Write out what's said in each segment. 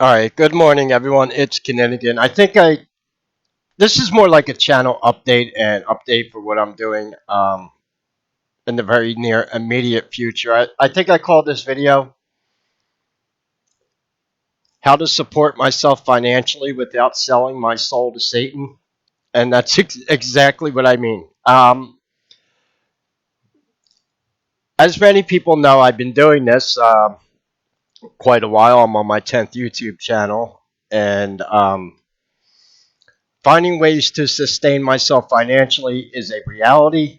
All right, good morning, everyone. It's Kinninigan. This is more like a channel update and update for what I'm doing in the very near immediate future. I think I called this video "How to Support Myself Financially Without Selling My Soul to Satan," and that's exactly what I mean. As many people know, I've been doing this quite a while. I'm on my 10th YouTube channel, and finding ways to sustain myself financially is a reality.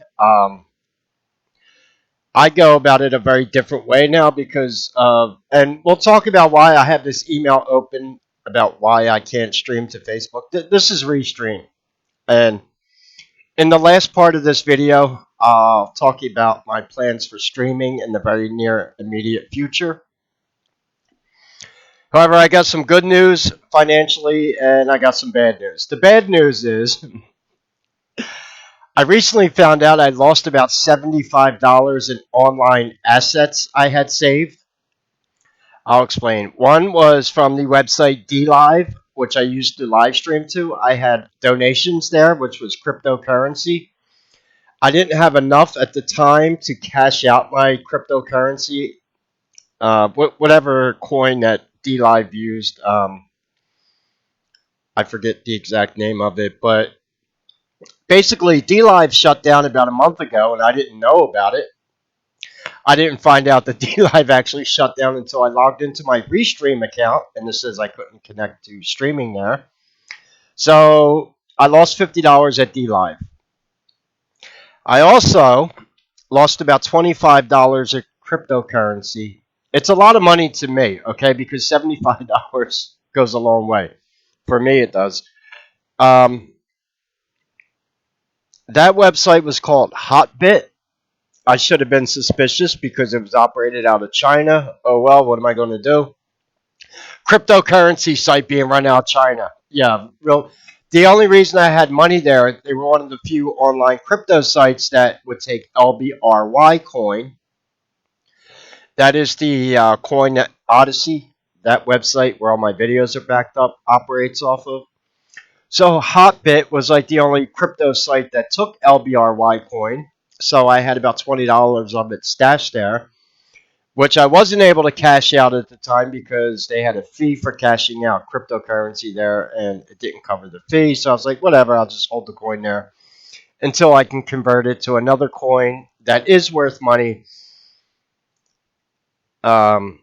I go about it a very different way now because and we'll talk about why I have this email open about why I can't stream to Facebook. This is Restream. And in the last part of this video, I'll talk about my plans for streaming in the very near immediate future. However, I got some good news financially and I got some bad news. The bad news is I recently found out I lost about $75 in online assets I had saved. I'll explain. One was from the website DLive, which I used to live stream to. I had donations there, which was cryptocurrency. I didn't have enough at the time to cash out my cryptocurrency, whatever coin that DLive used. I forget the exact name of it, but basically, DLive shut down about a month ago, and I didn't know about it. I didn't find out that DLive actually shut down until I logged into my Restream account, and it says I couldn't connect to streaming there. So I lost $50 at DLive. I also lost about $25 at cryptocurrency. It's a lot of money to me, okay, because $75 goes a long way. For me, it does. Um, that website was called Hotbit. I should have been suspicious because it was operated out of China. Oh well, what am I going to do? Cryptocurrency site being run out of China. Yeah, real. The only reason I had money there, they were one of the few online crypto sites that would take LBRY coin. That is the coin that Odyssey, that website where all my videos are backed up, operates off of. So Hotbit was like the only crypto site that took LBRY coin. So I had about $20 of it stashed there, which I wasn't able to cash out at the time because they had a fee for cashing out cryptocurrency there and it didn't cover the fee. So I was like, whatever, I'll just hold the coin there until I can convert it to another coin that is worth money. Um,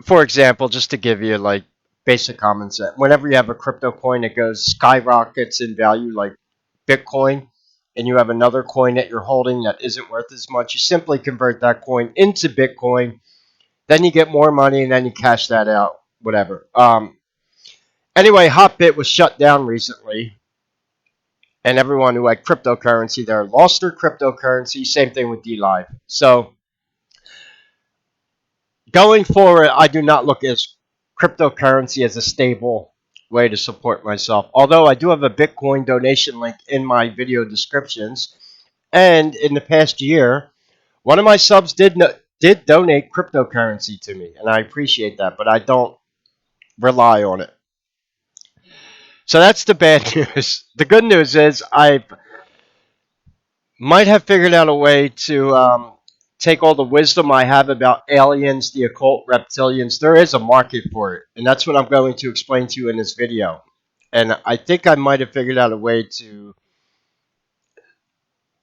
for example, just to give you like basic common sense, whenever you have a crypto coin that goes skyrockets in value, like Bitcoin, and you have another coin that you're holding that isn't worth as much, you simply convert that coin into Bitcoin. Then you get more money, and then you cash that out, whatever. Anyway, Hotbit was shut down recently, and everyone who had cryptocurrency there lost their cryptocurrency. Same thing with DLive. So going forward, I do not look at cryptocurrency as a stable way to support myself. Although I do have a Bitcoin donation link in my video descriptions, and in the past year, one of my subs did donate cryptocurrency to me, and I appreciate that. But I don't rely on it. So that's the bad news. The good news is I might have figured out a way to take all the wisdom I have about aliens, the occult, reptilians. There is a market for it, and that's what I'm going to explain to you in this video. And I think I might have figured out a way to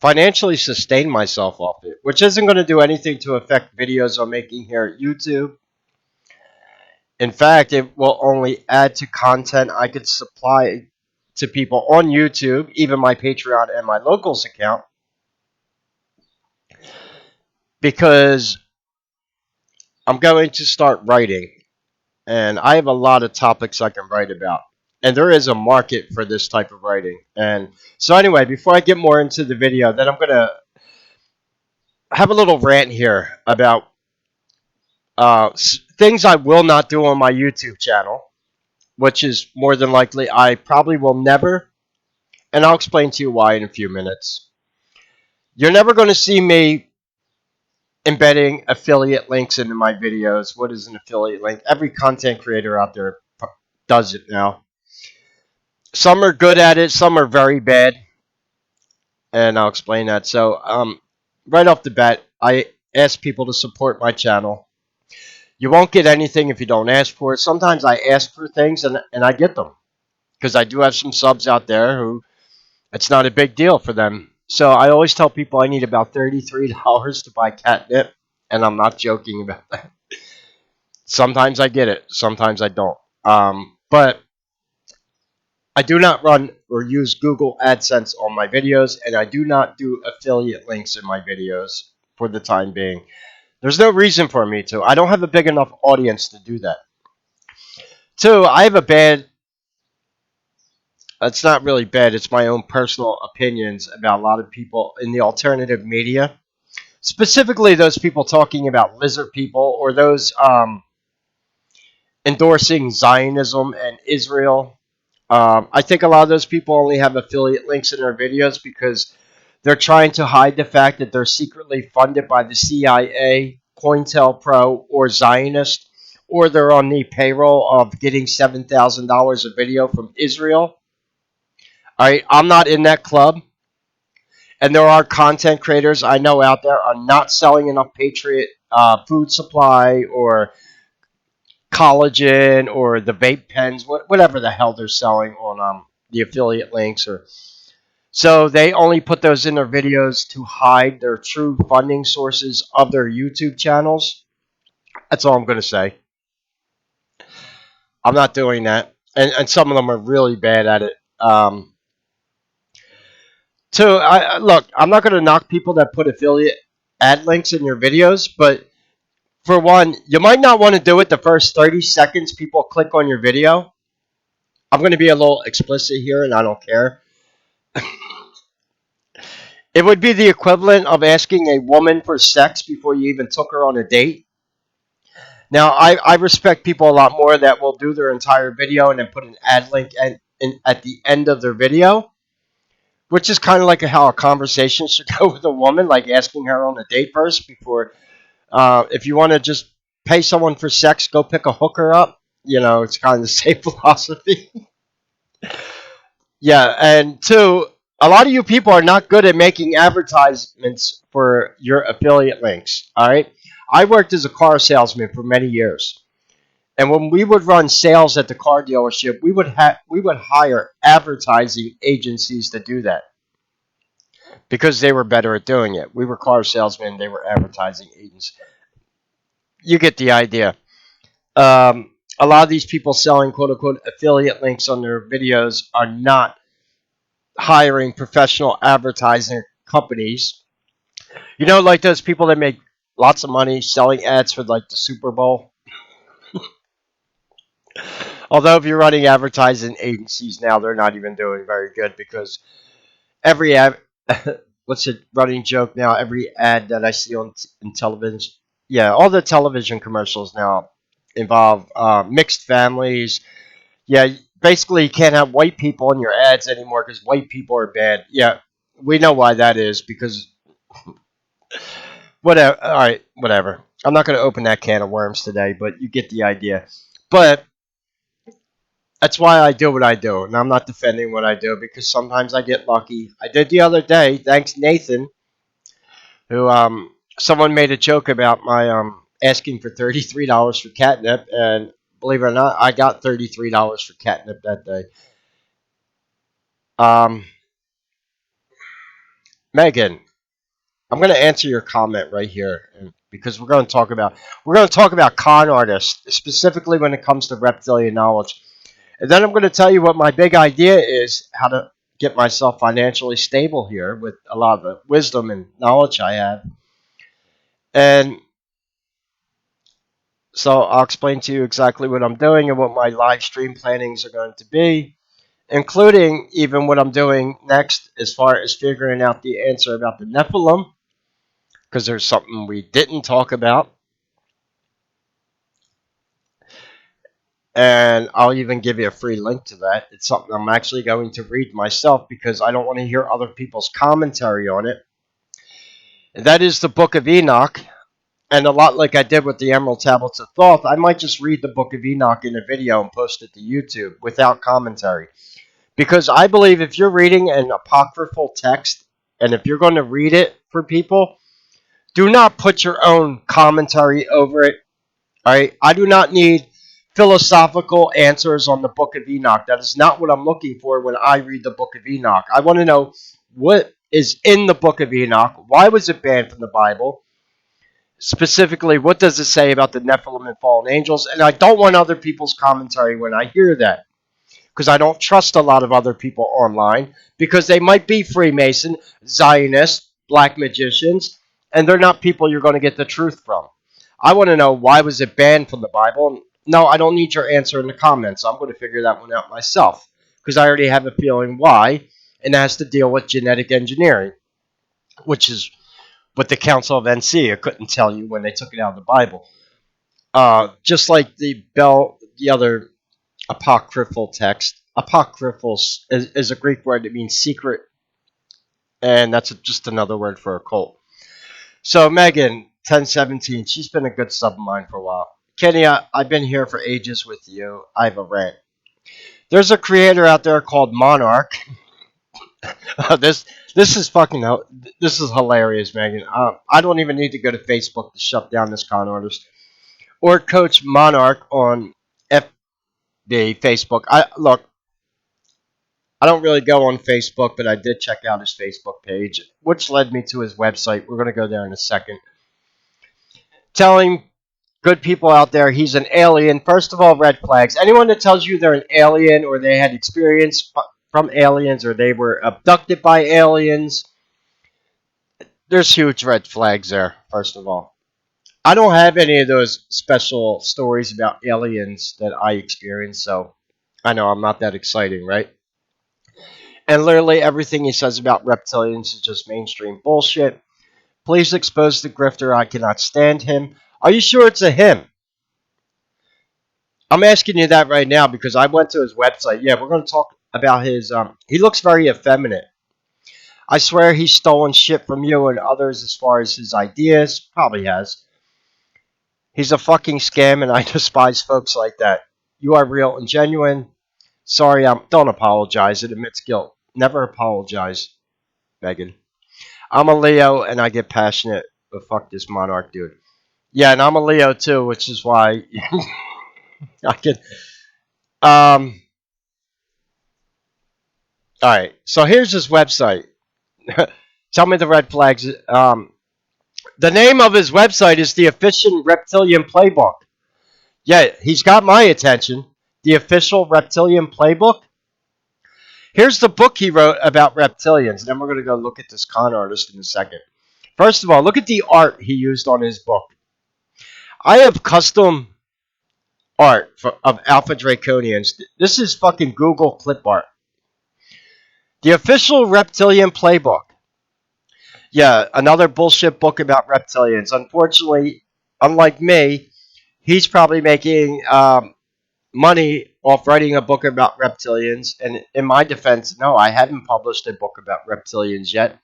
financially sustain myself off it, which isn't going to do anything to affect videos I'm making here at YouTube. In fact, it will only add to content I could supply to people on YouTube, even my Patreon and my Locals account, because I'm going to start writing, and I have a lot of topics I can write about. And there is a market for this type of writing. And so anyway, before I get more into the video, then I'm going to have a little rant here about things I will not do on my YouTube channel, which is more than likely I probably will never, and I'll explain to you why in a few minutes. You're never going to see me embedding affiliate links into my videos. What is an affiliate link? Every content creator out there does it now. Some are good at it, some are very bad, and I'll explain that. So, right off the bat, I ask people to support my channel. You won't get anything if you don't ask for it. Sometimes I ask for things and I get them because I do have some subs out there who it's not a big deal for them. So I always tell people I need about $33 to buy catnip, and I'm not joking about that. Sometimes I get it, sometimes I don't. But I do not run or use Google AdSense on my videos, and I do not do affiliate links in my videos for the time being. There's no reason for me to. I don't have a big enough audience to do that. Two, I have a bad, it's not really bad, it's my own personal opinions about a lot of people in the alternative media. Specifically, those people talking about lizard people or those endorsing Zionism and Israel. I think a lot of those people only have affiliate links in their videos because they're trying to hide the fact that they're secretly funded by the CIA, COINTELPRO, or Zionist, or they're on the payroll of getting $7,000 a video from Israel. All right, I'm not in that club, and there are content creators I know out there are not selling enough Patriot food supply or collagen or the vape pens, whatever the hell they're selling on the affiliate links or so they only put those in their videos to hide their true funding sources of their YouTube channels. That's all I'm going to say. I'm not doing that. And some of them are really bad at it. Two, look, I'm not going to knock people that put affiliate ad links in your videos, but for one, you might not want to do it the first 30 seconds people click on your video. I'm going to be a little explicit here, and I don't care. It would be the equivalent of asking a woman for sex before you even took her on a date. Now, I respect people a lot more that will do their entire video and then put an ad link at the end of their video, which is kind of like how a conversation should go with a woman, like asking her on a date first before. If you want to just pay someone for sex, go pick a hooker up. You know, it's kind of the same philosophy. Yeah, and two, a lot of you people are not good at making advertisements for your affiliate links. All right, I worked as a car salesman for many years, and when we would run sales at the car dealership, we would hire advertising agencies to do that because they were better at doing it. We were car salesmen; they were advertising agents. You get the idea. A lot of these people selling quote unquote affiliate links on their videos are not hiring professional advertising companies. You know, like those people that make lots of money selling ads for like the Super Bowl. Although if you're running advertising agencies now, they're not even doing very good because every ad, what's a running joke now? Every ad that I see on in television, yeah, all the television commercials now involve mixed families. Yeah, basically you can't have white people in your ads anymore because white people are bad. Yeah, we know why that is because whatever. All right, whatever. I'm not going to open that can of worms today, but you get the idea. But that's why I do what I do, and I'm not defending what I do because sometimes I get lucky. I did the other day, thanks Nathan, who someone made a joke about my asking for $33 for catnip, and believe it or not, I got $33 for catnip that day. Um, Megan, I'm going to answer your comment right here because we're going to talk about con artists specifically when it comes to reptilian knowledge. And then I'm going to tell you what my big idea is, how to get myself financially stable here with a lot of the wisdom and knowledge I have. And so I'll explain to you exactly what I'm doing and what my live stream plannings are going to be, including even what I'm doing next as far as figuring out the answer about the Nephilim, because there's something we didn't talk about. And I'll even give you a free link to that. It's something I'm actually going to read myself because I don't want to hear other people's commentary on it. And that is the Book of Enoch. And a lot like I did with the Emerald Tablets of Thoth, I might just read the Book of Enoch in a video and post it to YouTube without commentary. Because I believe if you're reading an apocryphal text, and if you're going to read it for people, do not put your own commentary over it. All right, I do not need philosophical answers on the Book of Enoch. That is not what I'm looking for when I read the Book of Enoch. I want to know what is in the Book of Enoch. Why was it banned from the Bible? Specifically, what does it say about the Nephilim and fallen angels? And I don't want other people's commentary when I hear that, because I don't trust a lot of other people online, because they might be Freemason, Zionist, black magicians, and they're not people you're going to get the truth from. I want to know, why was it banned from the Bible? No, I don't need your answer in the comments. I'm going to figure that one out myself, because I already have a feeling why, and it has to deal with genetic engineering, which is what the Council of NC couldn't tell you when they took it out of the Bible. Just like the other apocryphal text. Apocryphal is a Greek word that means secret, and that's just another word for occult. So Megan, 1017, she's been a good sub of mine for a while. Kenny, I've been here for ages with you. I have a rant. There's a creator out there called Monarch. This is fucking this is hilarious, Megan. I don't even need to go to Facebook to shut down this con artist or Coach Monarch on FB Facebook. I don't really go on Facebook, but I did check out his Facebook page, which led me to his website. We're going to go there in a second. Telling good people out there he's an alien. First of all, red flags. Anyone that tells you they're an alien, or they had experience from aliens, or they were abducted by aliens, there's huge red flags there, first of all. I don't have any of those special stories about aliens that I experienced, so I know I'm not that exciting, right? And literally everything he says about reptilians is just mainstream bullshit. Please expose the grifter. I cannot stand him. Are you sure it's a him? I'm asking you that right now because I went to his website. Yeah, we're going to talk about his. He looks very effeminate. I swear he's stolen shit from you and others as far as his ideas. Probably has. He's a fucking scam, and I despise folks like that. You are real and genuine. Sorry, don't apologize. It admits guilt. Never apologize, Megan. I'm a Leo, and I get passionate, but fuck this Monarch dude. Yeah, and I'm a Leo too, which is why I can. Um. All right. So here's his website. Tell me the red flags. The name of his website is the Official Reptilian Playbook. Yeah, he's got my attention. The Official Reptilian Playbook. Here's the book he wrote about reptilians. And then we're going to go look at this con artist in a second. First of all, look at the art he used on his book. I have custom art of Alpha Draconians. This is fucking Google clip art. The Official Reptilian Playbook. Yeah, another bullshit book about reptilians. Unfortunately, unlike me, he's probably making money off writing a book about reptilians. And in my defense, no, I haven't published a book about reptilians yet.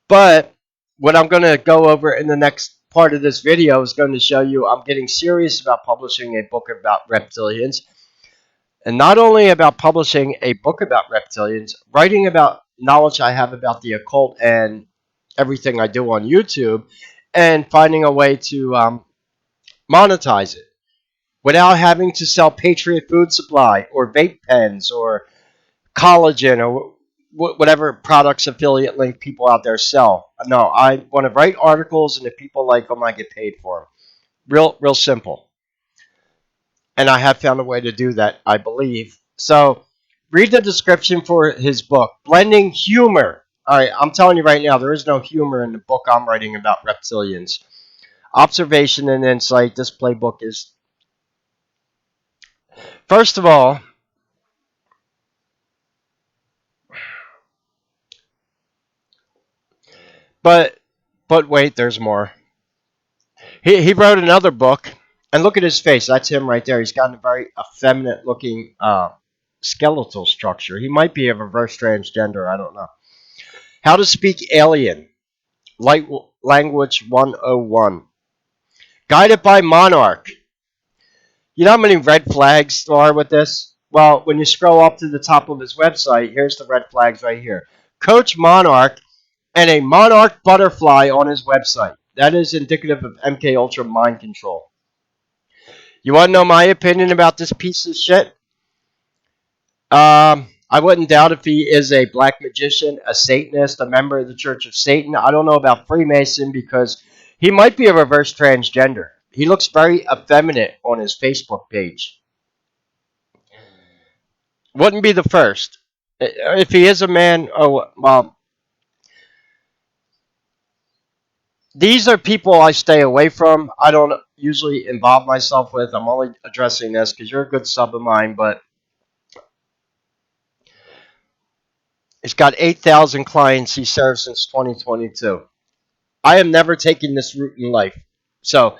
But what I'm going to go over in the next part of this video is going to show you I'm getting serious about publishing a book about reptilians. And not only about publishing a book about reptilians, writing about knowledge I have about the occult and everything I do on YouTube, and finding a way to monetize it without having to sell Patriot Food Supply or vape pens or collagen or whatever products affiliate link people out there sell. No, I want to write articles, and if people like them, I get paid for them. Real simple. And I have found a way to do that, I believe. So read the description for his book, Blending Humor. All right, I'm telling you right now, there is no humor in the book I'm writing about reptilians. Observation and insight. This playbook is, first of all, but wait, there's more. He wrote another book, and look at his face. That's him right there. He's got a very effeminate looking skeletal structure. He might be a reverse transgender. I don't know. How to Speak Alien. Light Language 101. Guided by Monarch. You know how many red flags there are with this? Well, when you scroll up to the top of his website, here's the red flags right here. Coach Monarch and a Monarch butterfly on his website. That is indicative of MK Ultra mind control. You want to know my opinion about this piece of shit? I wouldn't doubt if he is a black magician, a Satanist, a member of the Church of Satan. I don't know about Freemason because he might be a reverse transgender. He looks very effeminate on his Facebook page. Wouldn't be the first. If he is a man, oh, well, these are people I stay away from. I don't usually involve myself with. I'm only addressing this because you're a good sub of mine, but he's got 8,000 clients he served since 2022. I am never taking this route in life. So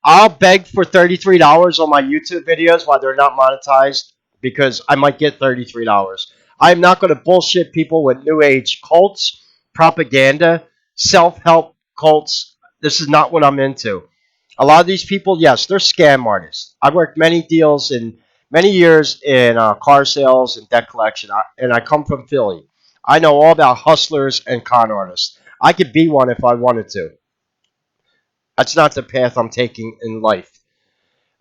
I'll beg for $33 on my YouTube videos while they're not monetized because I might get $33. I'm not going to bullshit people with New Age cults, propaganda, self help cults. This is not what I'm into. A lot of these people, yes, they're scam artists. I've worked many deals in many years in car sales and debt collection, and I come from Philly. I know all about hustlers and con artists. I could be one if I wanted to. That's not the path I'm taking in life.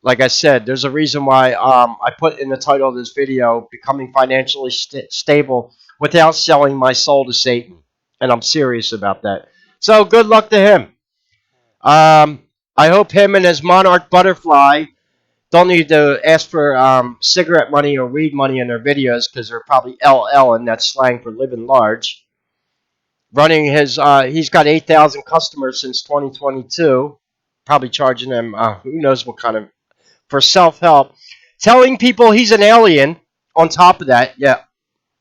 Like I said, there's a reason why I put in the title of this video, Becoming Financially Stable Without Selling My Soul to Satan. And I'm serious about that. So good luck to him. I hope him and his Monarch Butterfly don't need to ask for cigarette money or weed money in their videos because they're probably LL, and that's slang for living large. Running his, he's got 8,000 customers since 2022. Probably charging them, who knows what kind of, for self help. Telling people he's an alien on top of that. Yeah,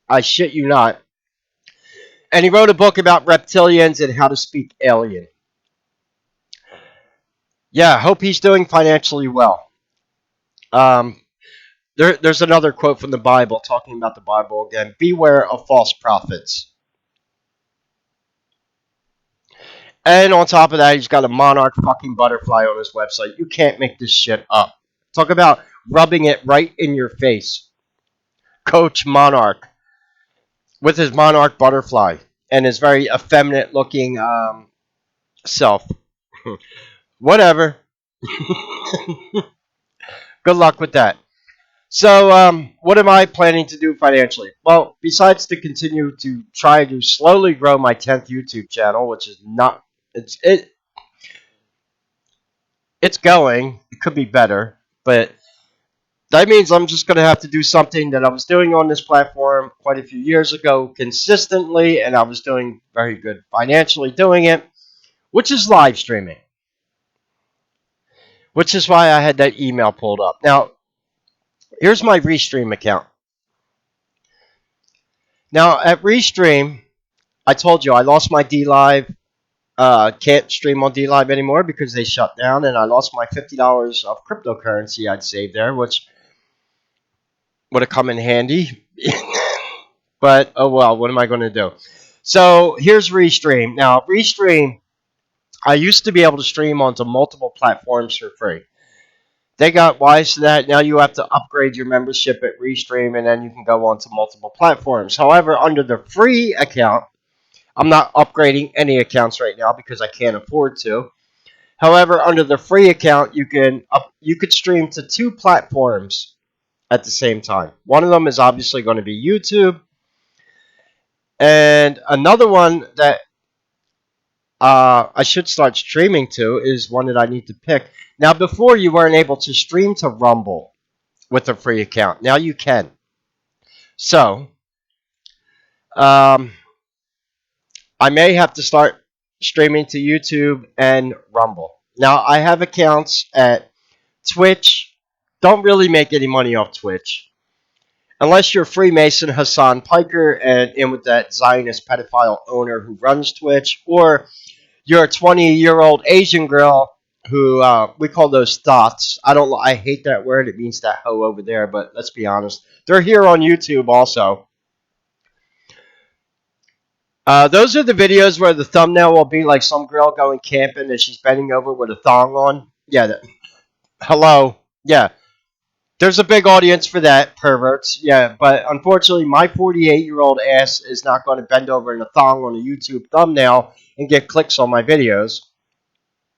I shit you not. And he wrote a book about reptilians and how to speak alien. Yeah, hope he's doing financially well. Um, there's another quote from the Bible talking about the Bible again. Beware of false prophets. And on top of that, he's got a monarch fucking butterfly on his website. You can't make this shit up. Talk about rubbing it right in your face. Coach Monarch with his monarch butterfly and his very effeminate looking self. Whatever. Good luck with that. So, what am I planning to do financially? Well, besides to continue to try to slowly grow my 10th YouTube channel, which is not, it's going. It could be better, but that means I'm just going to have to do something that I was doing on this platform quite a few years ago consistently, and I was doing very good financially doing it, which is live streaming. Which is why I had that email pulled up. Now, here's my Restream account. Now, at Restream, I told you I lost my DLive. Can't stream on DLive anymore because they shut down, and I lost my $50 of cryptocurrency I'd saved there, which would have come in handy. But, oh well, what am I going to do? So, here's Restream. Now, Restream, I used to be able to stream onto multiple platforms for free. They got wise to that. Now you have to upgrade your membership at Restream, and then you can go on to multiple platforms. However, under the free account, I'm not upgrading any accounts right now because I can't afford to. However, under the free account, you could stream to two platforms at the same time. One of them is obviously going to be YouTube, and another one that I should start streaming to is one that I need to pick. Now, before you weren't able to stream to Rumble with a free account. Now you can. So, I may have to start streaming to YouTube and Rumble. Now, I have accounts at Twitch. Don't really make any money off Twitch. Unless you're Freemason Hassan Piker and in with that Zionist pedophile owner who runs Twitch, or you're a 20-year-old Asian girl who we call those thoughts. I hate that word. It means that hoe over there, but let's be honest. They're here on YouTube also. Those are the videos where the thumbnail will be like some girl going camping and she's bending over with a thong on. Yeah. Hello. Yeah. There's a big audience for that, perverts. Yeah, but unfortunately, my 48-year-old ass is not going to bend over in a thong on a YouTube thumbnail and get clicks on my videos.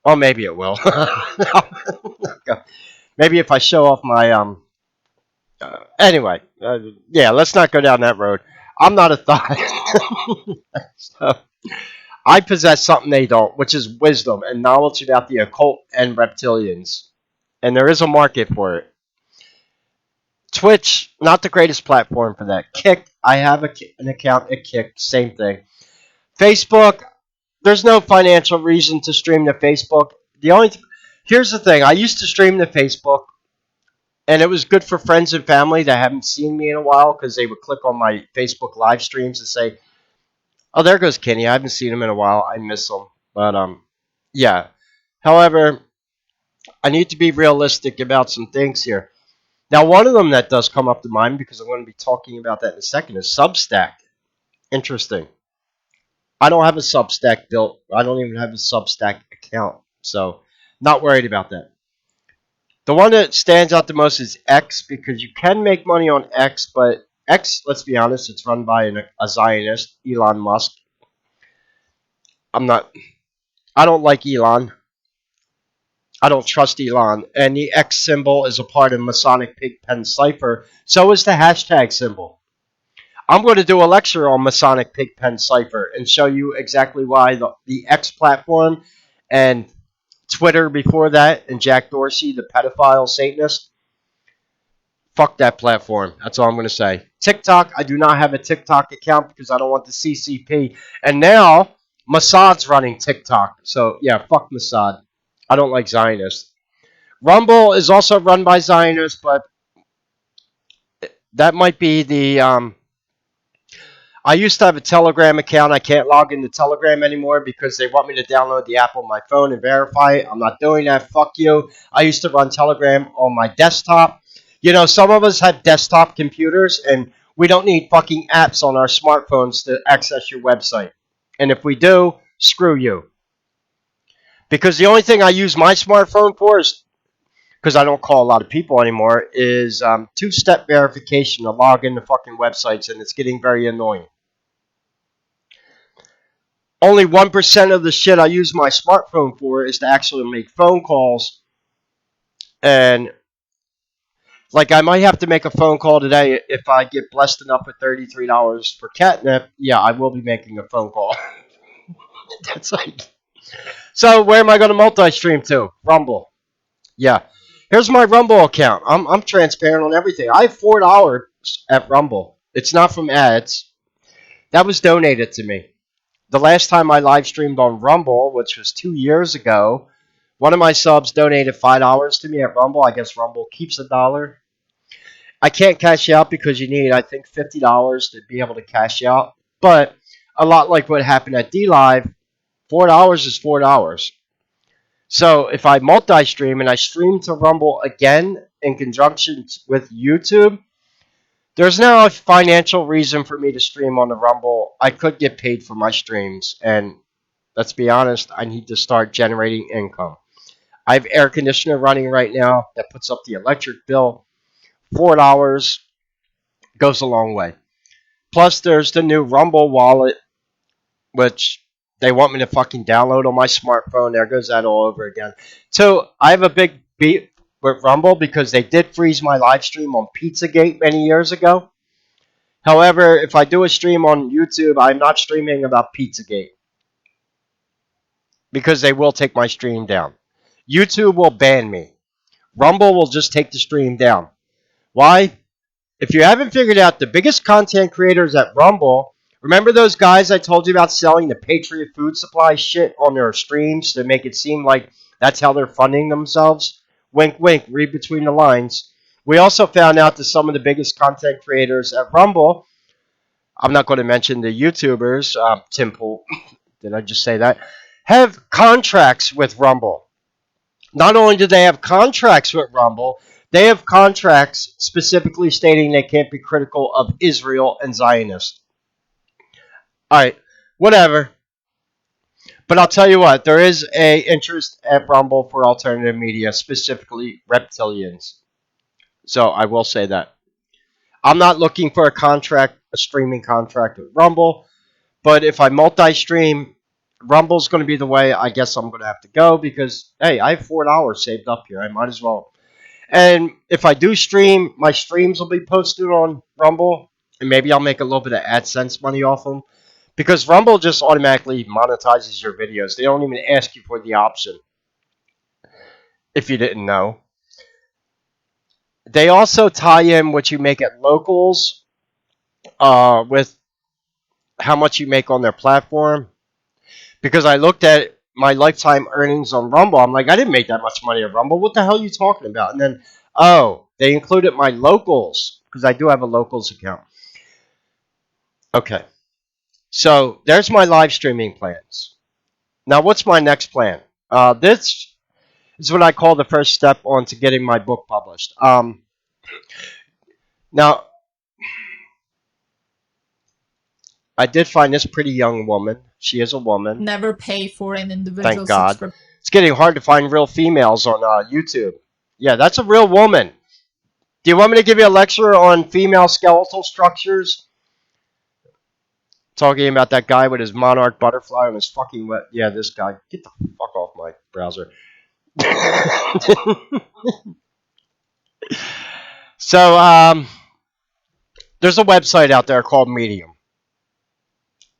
Oh, maybe it will. Maybe if I show off my anyway, yeah, let's not go down that road. I'm not a thought. So, I possess something they don't, which is wisdom and knowledge about the occult and reptilians. And there is a market for it. Twitch, not the greatest platform for that. Kick, I have an account at Kick, same thing. Facebook, there's no financial reason to stream to Facebook. Here's the thing, I used to stream to Facebook, and it was good for friends and family that haven't seen me in a while because they would click on my Facebook live streams and say, "Oh, there goes Kenny. I haven't seen him in a while. I miss him." But yeah. However, I need to be realistic about some things here. Now, one of them that does come up to mind because I'm going to be talking about that in a second is Substack. Interesting. I don't have a Substack built. I don't even have a Substack account, so not worried about that. The one that stands out the most is X because you can make money on X, but X, let's be honest, it's run by a Zionist, Elon Musk. I'm not. I don't like Elon. I don't trust Elon. And the X symbol is a part of Masonic Pigpen Cipher. So is the hashtag symbol. I'm going to do a lecture on Masonic Pigpen Cipher and show you exactly why the X platform and Twitter before that and Jack Dorsey, the pedophile Satanist, fuck that platform. That's all I'm going to say. TikTok, I do not have a TikTok account because I don't want the CCP. And now Mossad's running TikTok. So yeah, fuck Mossad. I don't like Zionists. Rumble is also run by Zionists, but that might be the. I used to have a Telegram account. I can't log into Telegram anymore because they want me to download the app on my phone and verify it. I'm not doing that. Fuck you. I used to run Telegram on my desktop. You know, some of us have desktop computers, and we don't need fucking apps on our smartphones to access your website. And if we do, screw you. Because the only thing I use my smartphone for is because I don't call a lot of people anymore, is two-step verification to log into fucking websites, and it's getting very annoying. Only 1% of the shit I use my smartphone for is to actually make phone calls, and like I might have to make a phone call today if I get blessed enough with $33 for catnip. Yeah, I will be making a phone call. That's like. So where am I going to multi-stream to? Rumble. Yeah. Here's my Rumble account. I'm transparent on everything. I have $4 at Rumble. It's not from ads. That was donated to me. The last time I live streamed on Rumble, which was 2 years ago, one of my subs donated $5 to me at Rumble. I guess Rumble keeps $1. I can't cash out because you need, I think, $50 to be able to cash out. But a lot like what happened at DLive, $4 is $4. So if I multi-stream and I stream to Rumble again in conjunction with YouTube, there's now a financial reason for me to stream on the Rumble. I could get paid for my streams, and let's be honest, I need to start generating income. I have air conditioner running right now that puts up the electric bill. $4 goes a long way. Plus, there's the new Rumble wallet, which they want me to fucking download on my smartphone. There goes that all over again. So I have a big beef with Rumble because they did freeze my live stream on Pizzagate many years ago. However, if I do a stream on YouTube, I'm not streaming about Pizzagate because they will take my stream down. YouTube will ban me. Rumble will just take the stream down. Why? If you haven't figured out, the biggest content creators at Rumble, remember those guys I told you about selling the Patriot food supply shit on their streams to make it seem like that's how they're funding themselves? Wink, wink, read between the lines. We also found out that some of the biggest content creators at Rumble, I'm not going to mention the YouTubers, Tim Pool, did I just say that? Have contracts with Rumble. Not only do they have contracts with Rumble, they have contracts specifically stating they can't be critical of Israel and Zionists. All right, whatever. But I'll tell you what, there is a interest at Rumble for alternative media, specifically reptilians. So I will say that. I'm not looking for a streaming contract with Rumble. But if I multi-stream, Rumble's going to be the way I guess I'm going to have to go because, hey, I have $4 saved up here. I might as well. And if I do stream, my streams will be posted on Rumble, and maybe I'll make a little bit of AdSense money off them. Because Rumble just automatically monetizes your videos. They don't even ask you for the option, if you didn't know. They also tie in what you make at locals with how much you make on their platform. Because I looked at my lifetime earnings on Rumble. I'm like, I didn't make that much money on Rumble. What the hell are you talking about? And then, oh, they included my locals because I do have a locals account. Okay. So there's my live streaming plans. Now, what's my next plan? This is what I call the first step on to getting my book published. Now, I did find this pretty young woman. She is a woman. Never pay for an individual Thank God. subscription. It's getting hard to find real females on YouTube. Yeah, that's a real woman. Do you want me to give you a lecture on female skeletal structures? Talking about that guy with his monarch butterfly on his fucking wet. Yeah, this guy. Get the fuck off my browser. So, there's a website out there called Medium.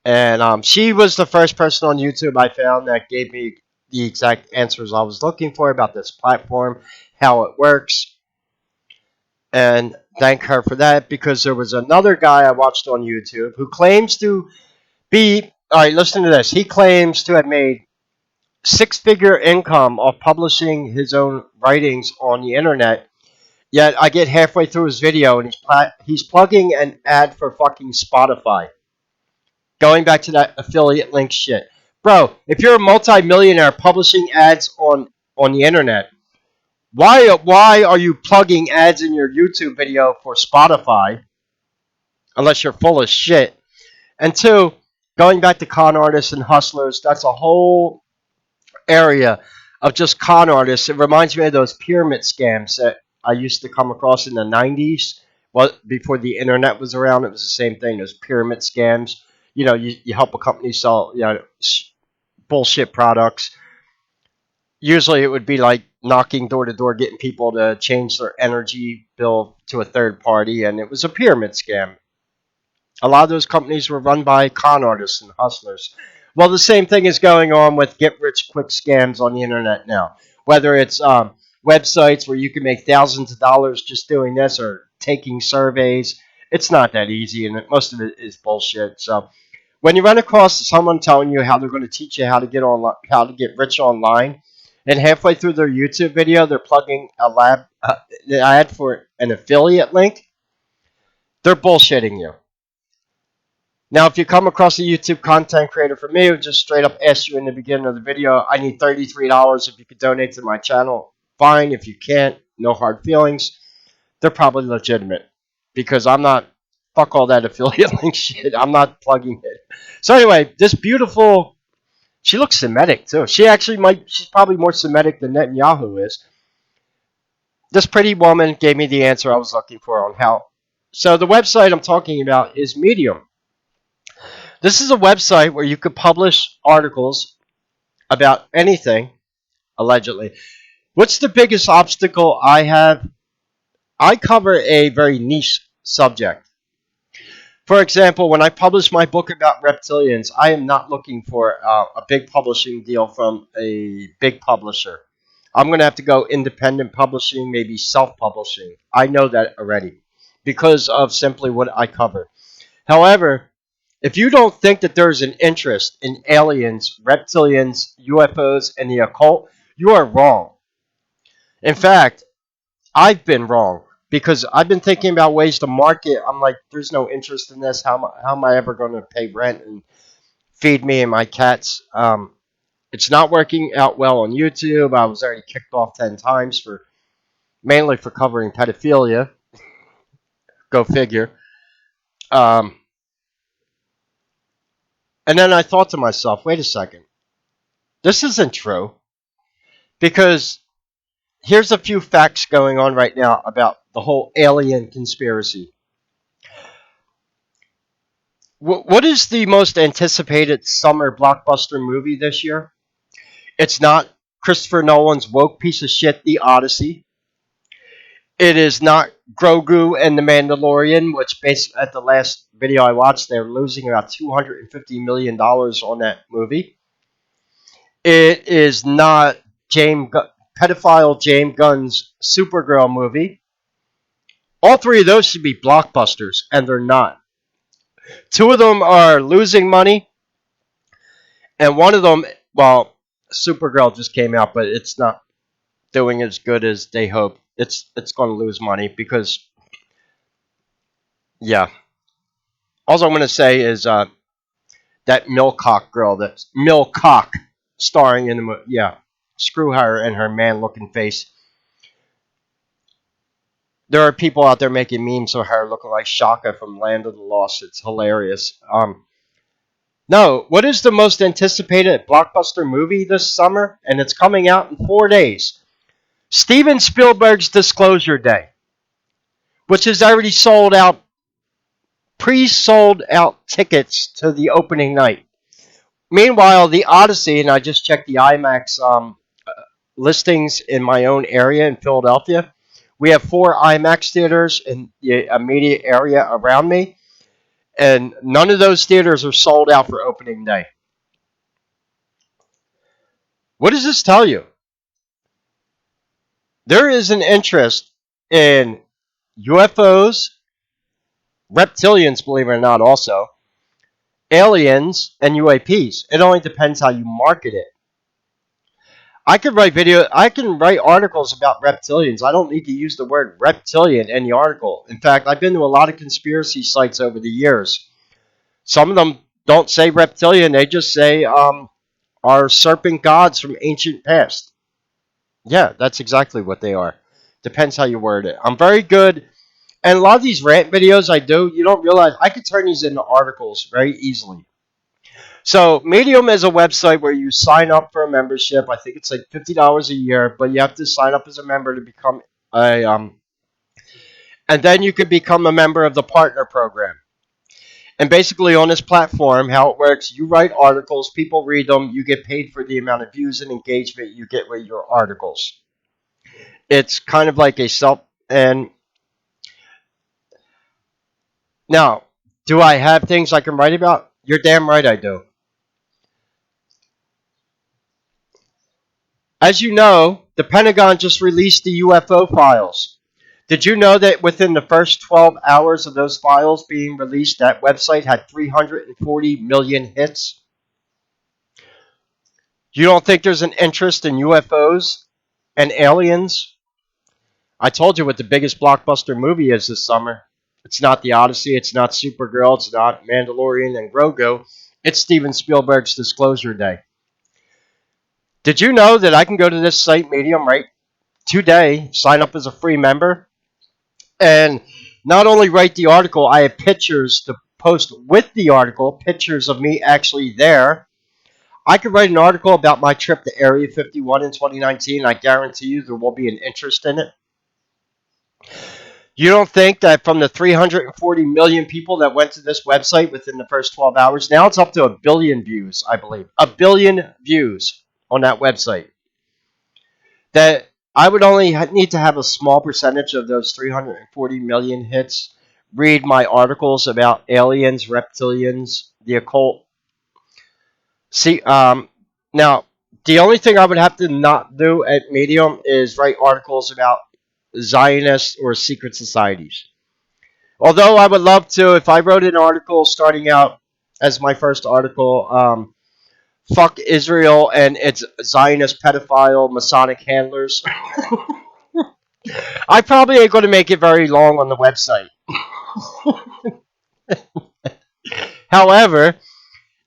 And she was the first person on YouTube I found that gave me the exact answers I was looking for about this platform, how it works. And thank her for that because there was another guy I watched on YouTube who claims to be. All right, listen to this. He claims to have made six-figure income off publishing his own writings on the internet. Yet I get halfway through his video and he's plugging an ad for fucking Spotify. Going back to that affiliate link shit. Bro, if you're a multi-millionaire publishing ads on the internet, why are you plugging ads in your YouTube video for Spotify? Unless you're full of shit. And two, going back to con artists and hustlers, that's a whole area of just con artists. It reminds me of those pyramid scams that I used to come across in the 90s. Well, before the internet was around, it was the same thing. Those pyramid scams. You know, you help a company sell bullshit products. Usually it would be like knocking door to door, getting people to change their energy bill to a third party, and it was a pyramid scam. A lot of those companies were run by con artists and hustlers. Well, the same thing is going on with get rich quick scams on the internet now. Whether it's websites where you can make thousands of dollars just doing this or taking surveys, it's not that easy, and most of it is bullshit. So when you run across someone telling you how they're going to teach you how to get rich online, and halfway through their YouTube video they're plugging an ad for an affiliate link, they're bullshitting you. Now, if you come across a YouTube content creator for me who just straight up asked you in the beginning of the video, I need $33 if you could donate to my channel, fine. If you can't, no hard feelings. They're probably legitimate because I'm not, fuck all that affiliate link shit. I'm not plugging it. So anyway, this beautiful, she looks Semitic too. She's probably more Semitic than Netanyahu is. This pretty woman gave me the answer I was looking for on how. So the website I'm talking about is Medium. This is a website where you could publish articles about anything, allegedly. What's the biggest obstacle I have? I cover a very niche subject. For example, when I publish my book about reptilians, I am not looking for a big publishing deal from a big publisher. I'm going to have to go independent publishing, maybe self-publishing. I know that already because of simply what I cover. However, if you don't think that there's an interest in aliens, reptilians, UFOs, and the occult, you are wrong. In fact, I've been wrong because I've been thinking about ways to market. I'm like, there's no interest in this. How am I ever going to pay rent and feed me and my cats? It's not working out well on YouTube. I was already kicked off 10 times mainly for covering pedophilia. Go figure. And then I thought to myself, wait a second. This isn't true because here's a few facts going on right now about the whole alien conspiracy. What is the most anticipated summer blockbuster movie this year? It's not Christopher Nolan's woke piece of shit, The Odyssey. It is not Grogu and the Mandalorian, which based at the last video I watched, they're losing about $250 million on that movie. It is not pedophile James Gunn's Supergirl movie. All three of those should be blockbusters, and they're not. Two of them are losing money, and one of them, well, Supergirl just came out, but it's not doing as good as they hope. It's going to lose money because, yeah. All I'm going to say is that Milcock girl, that's Milcock, starring in the movie. Yeah, screw her and her man-looking face. There are people out there making memes of her looking like Shaka from Land of the Lost. It's hilarious. No, what is the most anticipated blockbuster movie this summer? And it's coming out in 4 days. Steven Spielberg's Disclosure Day, which has already sold out, pre-sold out tickets to the opening night. Meanwhile, the Odyssey, and I just checked the IMAX listings in my own area in Philadelphia. We have 4 IMAX theaters in the immediate area around me, and none of those theaters are sold out for opening day. What does this tell you? There is an interest in UFOs, reptilians, believe it or not, also, aliens, and UAPs. It only depends how you market it. I can write articles about reptilians. I don't need to use the word reptilian in the article. In fact, I've been to a lot of conspiracy sites over the years. Some of them don't say reptilian, they just say are serpent gods from ancient past. Yeah, that's exactly what they are. Depends how you word it. I'm very good, and a lot of these rant videos I do, you don't realize I could turn these into articles very easily. So Medium is a website where you sign up for a membership. I think it's like $50 a year, but you have to sign up as a member to become a and then you can become a member of the partner program. And basically on this platform, how it works, you write articles, people read them, you get paid for the amount of views and engagement you get with your articles. It's kind of like a self and now, do I have things I can write about? You're damn right I do. As you know, the Pentagon just released the UFO files. Did you know that within the first 12 hours of those files being released, that website had 340 million hits? You don't think there's an interest in UFOs and aliens? I told you what the biggest blockbuster movie is this summer. It's not The Odyssey, it's not Supergirl, it's not Mandalorian and Grogu. It's Steven Spielberg's Disclosure Day. Did you know that I can go to this site, Medium, right today, sign up as a free member, and not only write the article, I have pictures to post with the article, pictures of me actually there. I could write an article about my trip to Area 51 in 2019. I guarantee you there will be an interest in it. You don't think that from the 340 million people that went to this website within the first 12 hours, now it's up to 1 billion views, I believe. 1 billion views on that website. That I would only need to have a small percentage of those 340 million hits read my articles about aliens, reptilians, the occult. See, now, the only thing I would have to not do at Medium is write articles about Zionists or secret societies. Although I would love to, if I wrote an article starting out as my first article, fuck Israel and its Zionist pedophile Masonic handlers, I probably ain't going to make it very long on the website. However,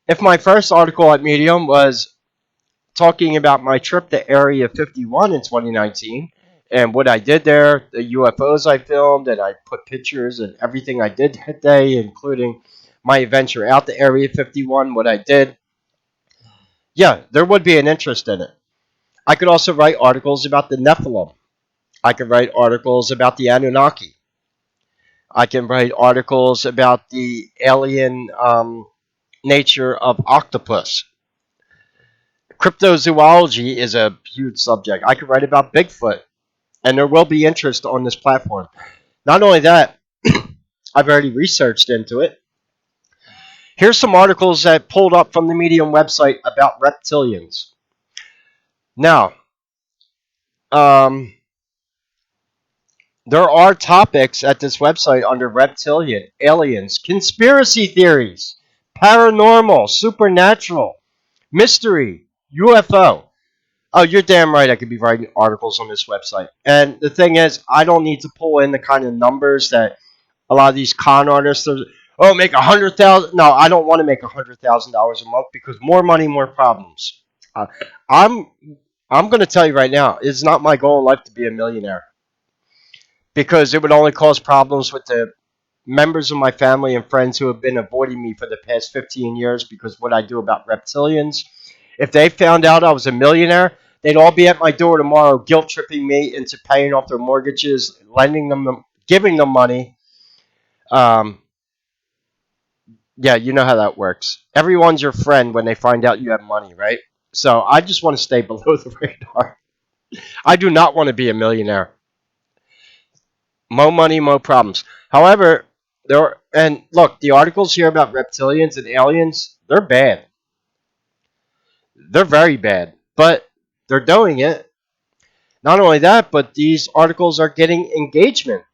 if my first article at Medium was talking about my trip to Area 51 in 2019 and what I did there, the UFOs I filmed, and I put pictures and everything I did that day, including my adventure out to Area 51, what I did, Yeah, there would be an interest in it. I could also write articles about the Nephilim. I could write articles about the Anunnaki. I can write articles about the alien nature of octopus. Cryptozoology is a huge subject. I could write about Bigfoot, and there will be interest on this platform. Not only that, I've already researched into it. Here's some articles that pulled up from the Medium website about reptilians. Now, um, there are topics at this website under reptilian, aliens, conspiracy theories, paranormal, supernatural, mystery, UFO. Oh, you're damn right. I could be writing articles on this website. And the thing is, I don't need to pull in the kind of numbers that a lot of these con artists are. Oh, make 100,000. No, I don't want to make $100,000 a month because more money, more problems. Uh, I'm I'm going to tell you right now, it's not my goal in life to be a millionaire because it would only cause problems with the members of my family and friends who have been avoiding me for the past 15 years because what I do about reptilians. If they found out I was a millionaire, they'd all be at my door tomorrow, guilt tripping me into paying off their mortgages, lending them, giving them money. Um, yeah, you know how that works. Everyone's your friend when they find out you have money, right? So I just want to stay below the radar. I do not want to be a millionaire. Mo money, mo problems. However, there are, and look, the articles here about reptilians and aliens, they're bad. They're very bad. But they're doing it. Not only that, but these articles are getting engagement.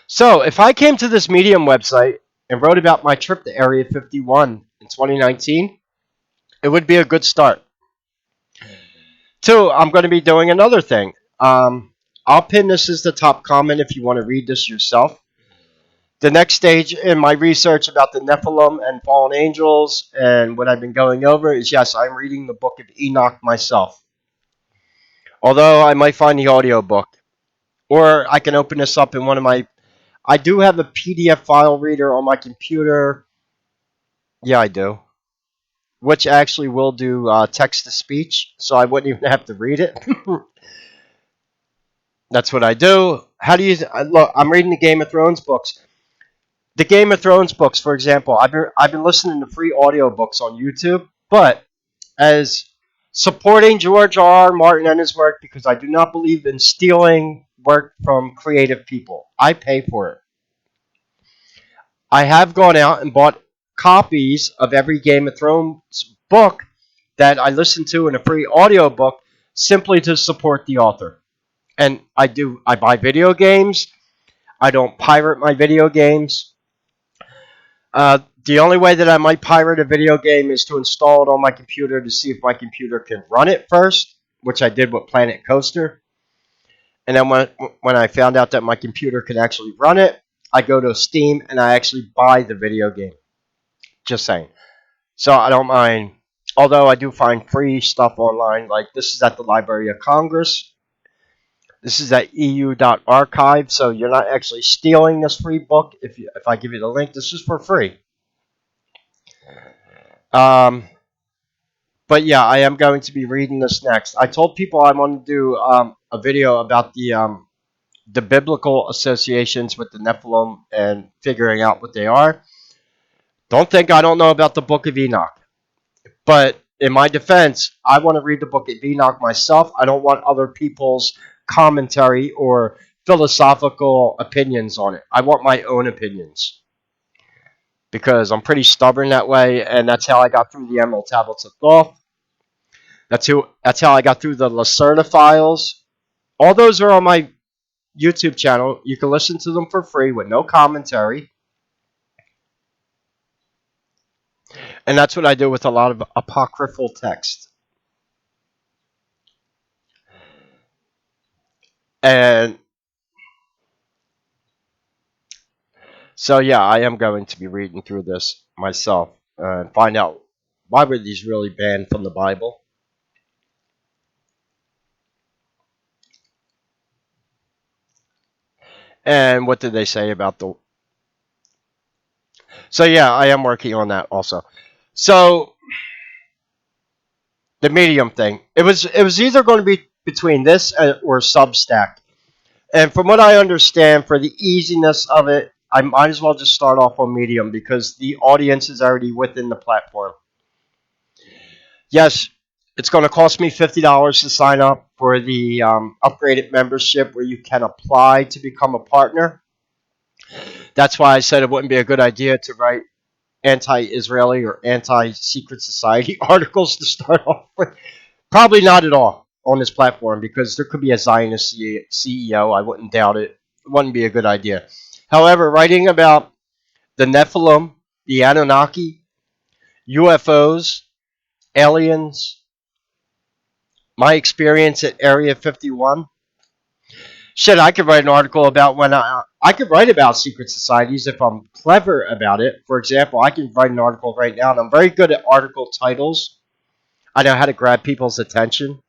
So if I came to this Medium website and wrote about my trip to Area 51 in 2019, it would be a good start. Two, I'm going to be doing another thing. I'll pin this as the top comment if you want to read this yourself. The next stage in my research about the Nephilim and fallen angels and what I've been going over is yes, I'm reading the book of Enoch myself. Although I might find the audio book. Or I can open this up in one of my. I do have a PDF file reader on my computer. Yeah, I do. Which actually will do text to speech, so I wouldn't even have to read it. That's what I do. How do you look? I'm reading the Game of Thrones books. The Game of Thrones books, for example, I've been listening to free audiobooks on YouTube, but as supporting George R. R. Martin and his work because I do not believe in stealing work from creative people. I pay for it. I have gone out and bought copies of every Game of Thrones book that I listen to in a free audiobook simply to support the author. And I buy video games. I don't pirate my video games. The only way that I might pirate a video game is to install it on my computer to see if my computer can run it first, which I did with Planet Coaster. And then when I found out that my computer could actually run it, I go to Steam and I actually buy the video game. Just saying. So I don't mind. Although I do find free stuff online, like this is at the Library of Congress. This is at eu.archive, so you're not actually stealing this free book if I give you the link. This is for free. Um, but yeah, I am going to be reading this next. I told people I want to do a video about the biblical associations with the Nephilim and figuring out what they are. Don't think I don't know about the Book of Enoch. But in my defense, I want to read the Book of Enoch myself. I don't want other people's commentary or philosophical opinions on it. I want my own opinions. Because I'm pretty stubborn that way, and that's how I got through the Emerald Tablets of Thoth. That's how I got through the Lacerda files. All those are on my YouTube channel. You can listen to them for free with no commentary. And that's what I do with a lot of apocryphal text. And so, yeah, I am going to be reading through this myself and find out why were these really banned from the Bible. And what did they say about the... So, yeah, I am working on that also. So, The Medium thing. It was either going to be between this or Substack. And from what I understand, for the easiness of it, I might as well just start off on Medium because the audience is already within the platform. Yes, it's going to cost me $50 to sign up for the upgraded membership where you can apply to become a partner. That's why I said it wouldn't be a good idea to write anti-Israeli or anti-secret society articles to start off with. Probably not at all on this platform because there could be a Zionist CEO. I wouldn't doubt it. It wouldn't be a good idea. However, writing about the Nephilim, the Anunnaki, UFOs, aliens, my experience at Area 51. Shit, I could write an article about when I could write about secret societies if I'm clever about it. For example, I can write an article right now, and I'm very good at article titles. I know how to grab people's attention.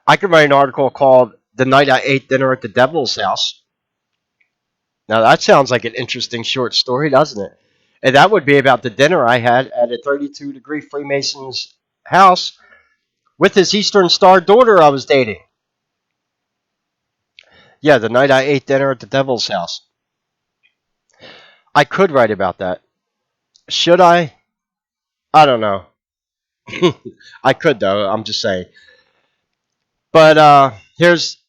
I could write an article called "The Night I Ate Dinner at the Devil's House." Now that sounds like an interesting short story, doesn't it? And that would be about the dinner I had at a 32-degree Freemason's house with his Eastern Star daughter I was dating. Yeah, the night I ate dinner at the Devil's House. I could write about that. Should I? I don't know. I could though. I'm just saying. But here's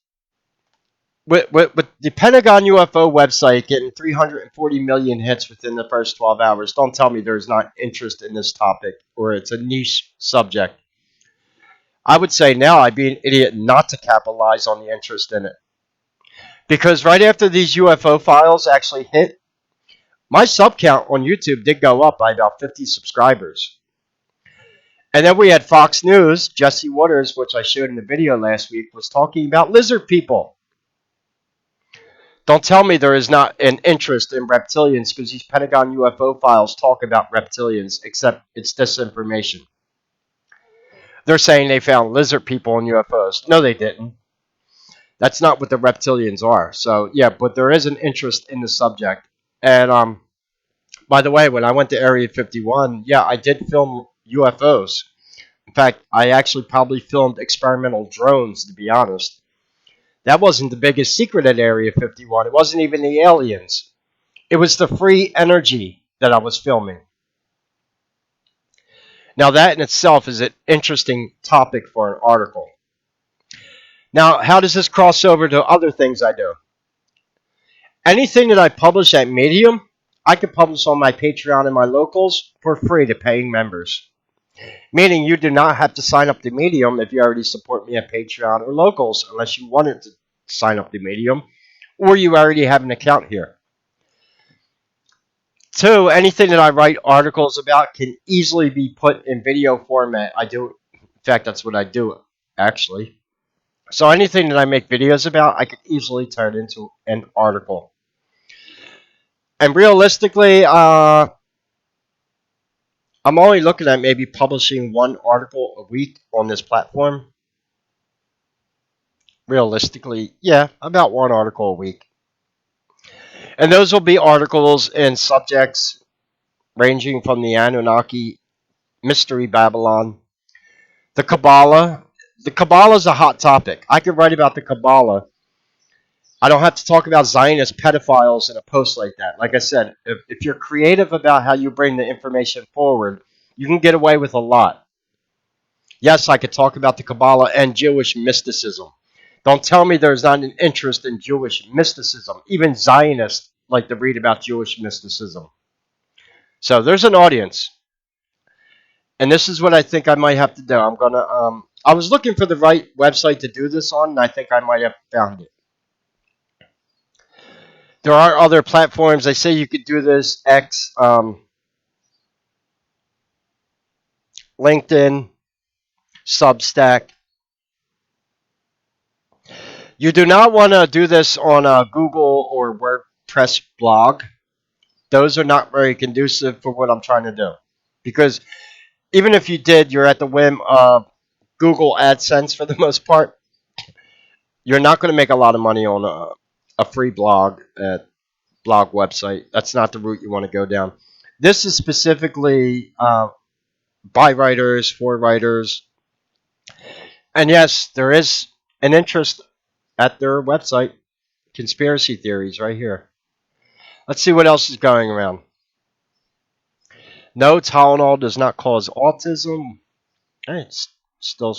with the Pentagon UFO website getting 340 million hits within the first 12 hours. Don't tell me there's not interest in this topic or it's a niche subject. I would say now I'd be an idiot not to capitalize on the interest in it. Because right after these UFO files actually hit, my sub count on YouTube did go up by about 50 subscribers. And then we had Fox News, Jesse Waters, which I showed in the video last week, was talking about lizard people. Don't tell me there is not an interest in reptilians because these Pentagon UFO files talk about reptilians, except it's disinformation. They're saying they found lizard people in UFOs. No, they didn't. That's not what the reptilians are. So, yeah, but there is an interest in the subject. And by the way, when I went to Area 51, yeah, I did film UFOs. In fact, I actually probably filmed experimental drones, to be honest. That wasn't the biggest secret at Area 51. It wasn't even the aliens. It was the free energy that I was filming. Now, that in itself is an interesting topic for an article. Now, how does this cross over to other things I do? Anything that I publish at Medium, I can publish on my Patreon and my locals for free to paying members. Meaning you do not have to sign up to Medium if you already support me at Patreon or locals unless you wanted to sign up to Medium or you already have an account here. Two, anything that I write articles about can easily be put in video format. In fact, that's what I do, actually. So anything that I make videos about, I could easily turn into an article. And realistically, I'm only looking at maybe publishing one article a week on this platform. Realistically, yeah, about one article a week. And those will be articles in subjects ranging from the Anunnaki, Mystery Babylon, the Kabbalah. The Kabbalah is a hot topic. I could write about the Kabbalah. I don't have to talk about Zionist pedophiles in a post like that. Like I said, if you're creative about how you bring the information forward, you can get away with a lot. Yes, I could talk about the Kabbalah and Jewish mysticism. Don't tell me there's not an interest in Jewish mysticism. Even Zionists like to read about Jewish mysticism. So there's an audience. And this is what I think I might have to do. I was looking for the right website to do this on, and I think I might have found it. There are other platforms. They say you could do this, X, LinkedIn, Substack. You do not want to do this on a Google or WordPress blog. Those are not very conducive for what I'm trying to do. Because even if you did, you're at the whim of Google AdSense for the most part. You're not going to make a lot of money on a free blog website. That's not the route you want to go down. This is specifically by writers, for writers. And yes, there is an interest at their website. Conspiracy theories right here. Let's see what else is going around. No, Tylenol does not cause autism. It's still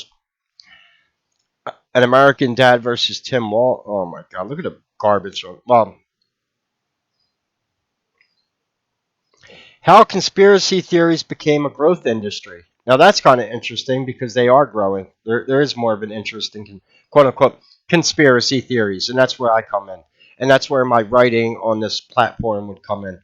an American Dad versus Tim Wall. Oh my God, look at the garbage. Well, how conspiracy theories became a growth industry. Now that's kind of interesting because they are growing. There is more of an interest in quote unquote conspiracy theories, and that's where I come in, and that's where my writing on this platform would come in.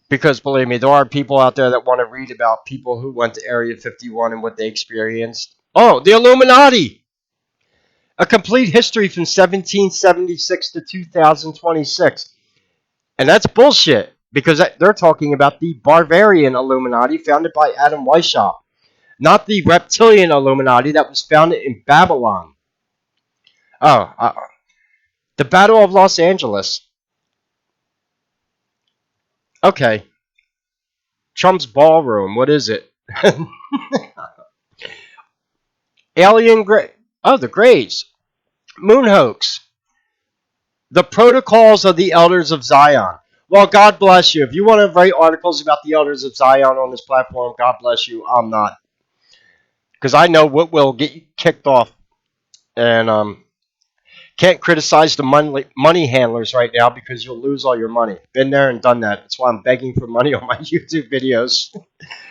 Because believe me, there are people out there that want to read about people who went to Area 51 and what they experienced. Oh, the Illuminati! A complete history from 1776 to 2026. And that's bullshit because they're talking about the Bavarian Illuminati founded by Adam Weishaupt, not the reptilian Illuminati that was founded in Babylon. Oh, the Battle of Los Angeles. Okay. Trump's ballroom. What is it? Alien Gray. Oh, the Greys. Moon hoax. The protocols of the elders of Zion. Well, God bless you. If you want to write articles about the elders of Zion on this platform, God bless you. I'm not. Because I know what will get you kicked off. And can't criticize the money handlers right now because you'll lose all your money. Been there and done that. That's why I'm begging for money on my YouTube videos.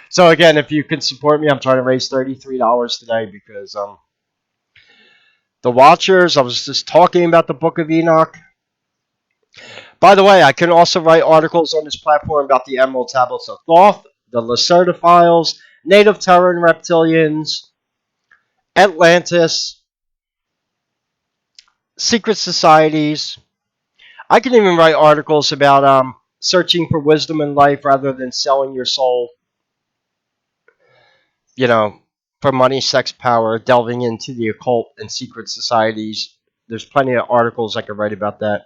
So again, if you can support me, I'm trying to raise $33 today because the Watchers. I was just talking about the Book of Enoch. By the way, I can also write articles on this platform about the Emerald Tablets of Thoth, the Lacerda Files, Native Terran Reptilians, Atlantis, secret societies. I can even write articles about searching for wisdom in life rather than selling your soul, you know, for money, sex, power, delving into the occult and secret societies. There's plenty of articles I could write about that.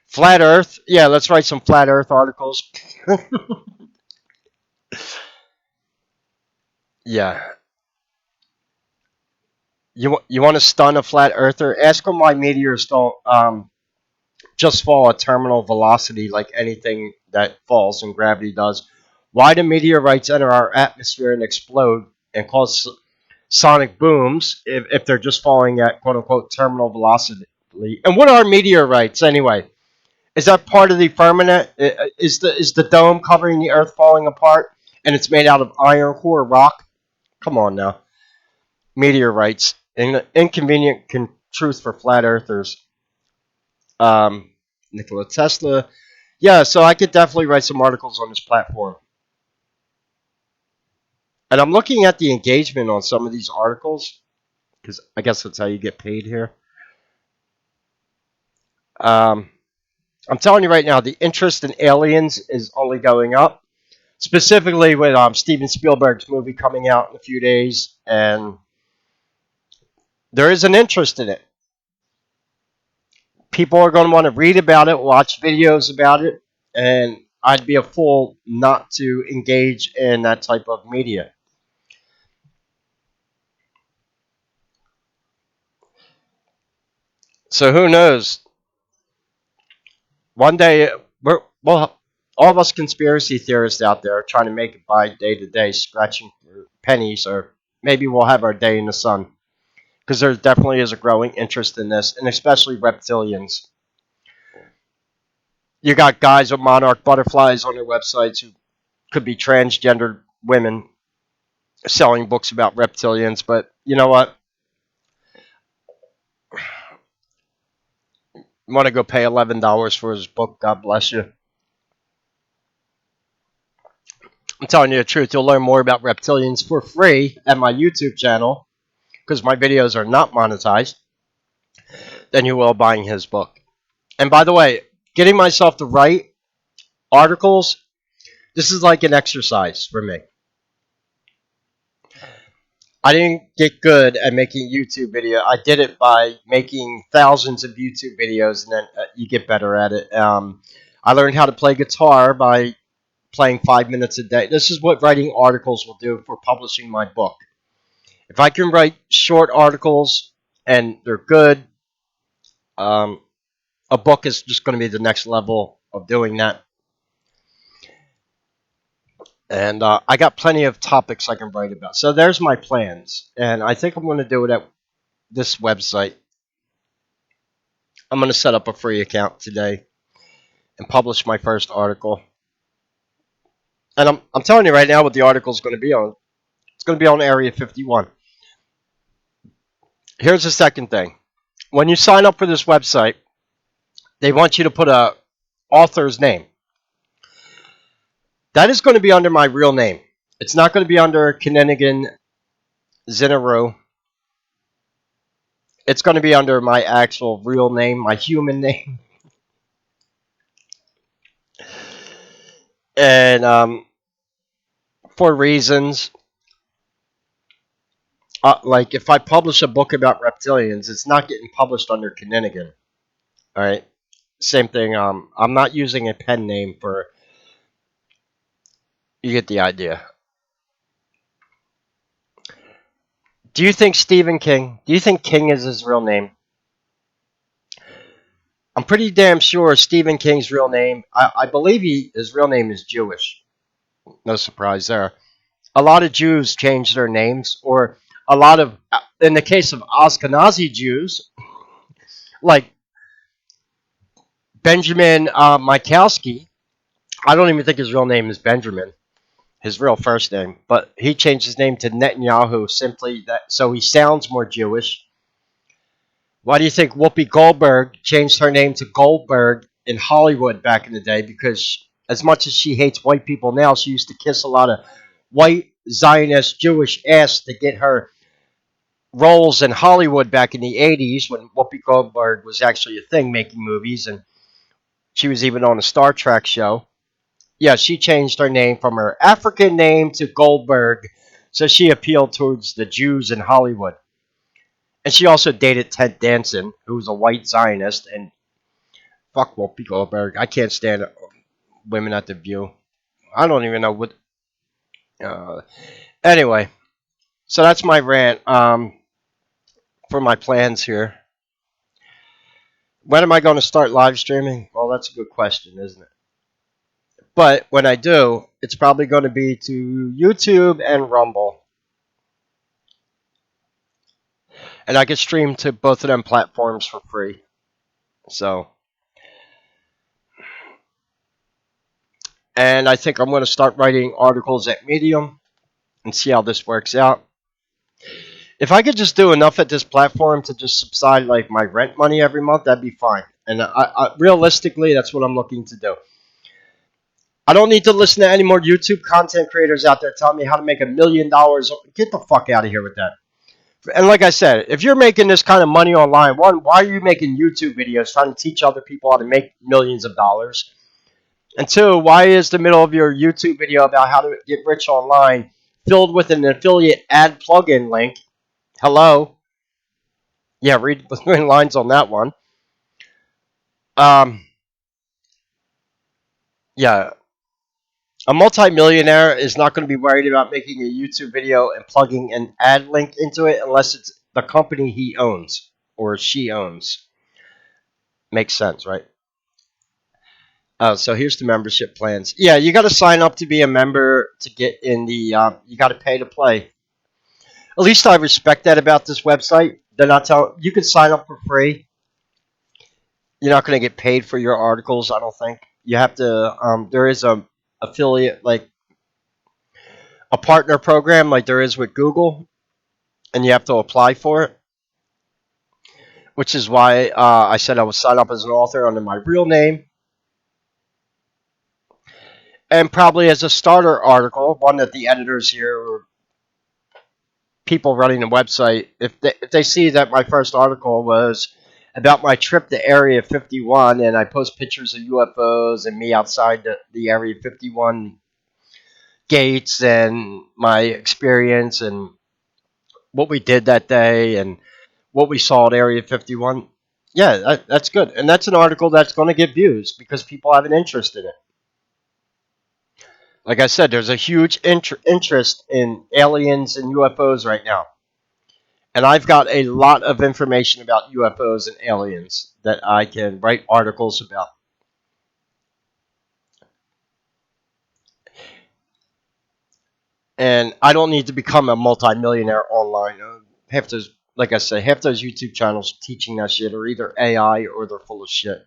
Flat Earth. Yeah, let's write some Flat Earth articles. Yeah. You want to stun a flat earther? Ask them why meteors don't just fall at terminal velocity like anything that falls and gravity does. Why do meteorites enter our atmosphere and explode and cause sonic booms if they're just falling at quote unquote terminal velocity? And what are meteorites anyway? Is that part of the firmament? Is the dome covering the Earth falling apart and it's made out of iron core rock? Come on now, meteorites. Inconvenient truth for flat earthers. Um, Nikola Tesla. Yeah, so I could definitely write some articles on this platform. And I'm looking at the engagement on some of these articles because I guess that's how you get paid here. Um, I'm telling you right now, the interest in aliens is only going up. Specifically with Steven Spielberg's movie coming out in a few days, and there is an interest in it. People are going to want to read about it, watch videos about it, and I'd be a fool not to engage in that type of media. So who knows? One day, well, all of us conspiracy theorists out there are trying to make it by day to day, scratching for pennies, or maybe we'll have our day in the sun. Because there definitely is a growing interest in this, and especially reptilians. You got guys with monarch butterflies on their websites who could be transgendered women selling books about reptilians, but you know what? You want to go pay $11 for his book? God bless you. I'm telling you the truth. You'll learn more about reptilians for free at my YouTube channel because my videos are not monetized than you will buying his book. And by the way, getting myself to write articles, this is like an exercise for me. I didn't get good at making YouTube video. I did it by making thousands of YouTube videos, and then you get better at it. I learned how to play guitar by playing 5 minutes a day. This is what writing articles will do for publishing my book. If I can write short articles and they're good, um, a book is just going to be the next level of doing that. And I got plenty of topics I can write about. So there's my plans. And I think I'm going to do it at this website. I'm going to set up a free account today and publish my first article. And I'm telling you right now what the article is going to be on. It's going to be on Area 51. Here's the second thing. When you sign up for this website, they want you to put a author's name. That is going to be under my real name. It's not going to be under Kinninigan Zinaru. It's going to be under my actual real name, my human name. And for reasons, like if I publish a book about reptilians, it's not getting published under Kinninigan. All right. Same thing. I'm not using a pen name for. You get the idea. Do you think Stephen King? Do you think King is his real name? I'm pretty damn sure Stephen King's real name. I believe his real name is Jewish. No surprise there. A lot of Jews change their names, or a lot of, in the case of Ashkenazi Jews, like Benjamin Michalski. I don't even think his real name is Benjamin, his real first name, but he changed his name to Netanyahu simply that so he sounds more Jewish. Why do you think Whoopi Goldberg changed her name to Goldberg in Hollywood back in the day? Because as much as she hates white people now, she used to kiss a lot of white Zionist Jewish ass to get her roles in Hollywood back in the 80s when Whoopi Goldberg was actually a thing making movies, and she was even on a Star Trek show. Yeah, she changed her name from her African name to Goldberg, so she appealed towards the Jews in Hollywood. And she also dated Ted Danson, who was a white Zionist, and fuck Whoopi Goldberg. I can't stand women at the View. I don't even know what. Uh, anyway, so that's my rant for my plans here. When am I going to start live streaming? Well, that's a good question, isn't it? But when I do, it's probably going to be to YouTube and Rumble. And I can stream to both of them platforms for free. So, and I think I'm going to start writing articles at Medium and see how this works out. If I could just do enough at this platform to just subside like my rent money every month, that'd be fine. And realistically, that's what I'm looking to do. I don't need to listen to any more YouTube content creators out there telling me how to make $1 million. Get the fuck out of here with that. And like I said, if you're making this kind of money online, one, why are you making YouTube videos trying to teach other people how to make millions of dollars? And two, why is the middle of your YouTube video about how to get rich online filled with an affiliate ad plugin link? Hello? Yeah, read between lines on that one. Yeah. A multimillionaire is not going to be worried about making a YouTube video and plugging an ad link into it unless it's the company he owns or she owns. Makes sense, right? So here's the membership plans. Yeah, you got to sign up to be a member to get in the. You got to pay to play. At least I respect that about this website. They're not telling you can sign up for free. You're not going to get paid for your articles. I don't think you have to. There is a affiliate like a partner program like there is with Google, and you have to apply for it. Which is why I said I would sign up as an author under my real name. And probably as a starter article, one that the editors here or people running the website, if they see that my first article was about my trip to Area 51 and I post pictures of UFOs and me outside the Area 51 gates and my experience and what we did that day and what we saw at Area 51, yeah, that's good. And that's an article that's going to get views because people have an interest in it. Like I said, there's a huge interest in aliens and UFOs right now. And I've got a lot of information about UFOs and aliens that I can write articles about. And I don't need to become a multimillionaire online. Half those, like I say, half those YouTube channels teaching that shit are either AI or they're full of shit.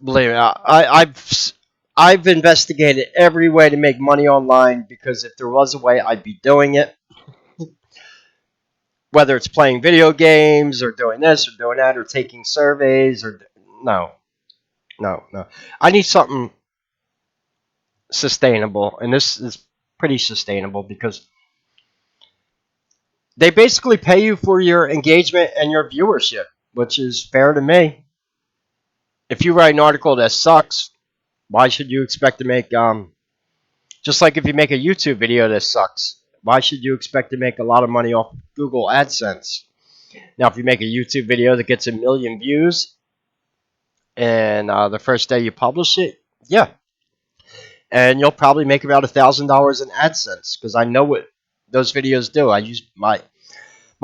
Believe me, I've investigated every way to make money online because if there was a way, I'd be doing it. Whether it's playing video games or doing this or doing that or taking surveys or no, no. I need something sustainable, and this is pretty sustainable because they basically pay you for your engagement and your viewership, which is fair to me. If you write an article that sucks, why should you expect to make just like if you make a YouTube video that sucks, why should you expect to make a lot of money off Google AdSense? Now, if you make a YouTube video that gets 1 million views and the first day you publish it, yeah, and you'll probably make about $1,000 in AdSense because I know what those videos do. I use my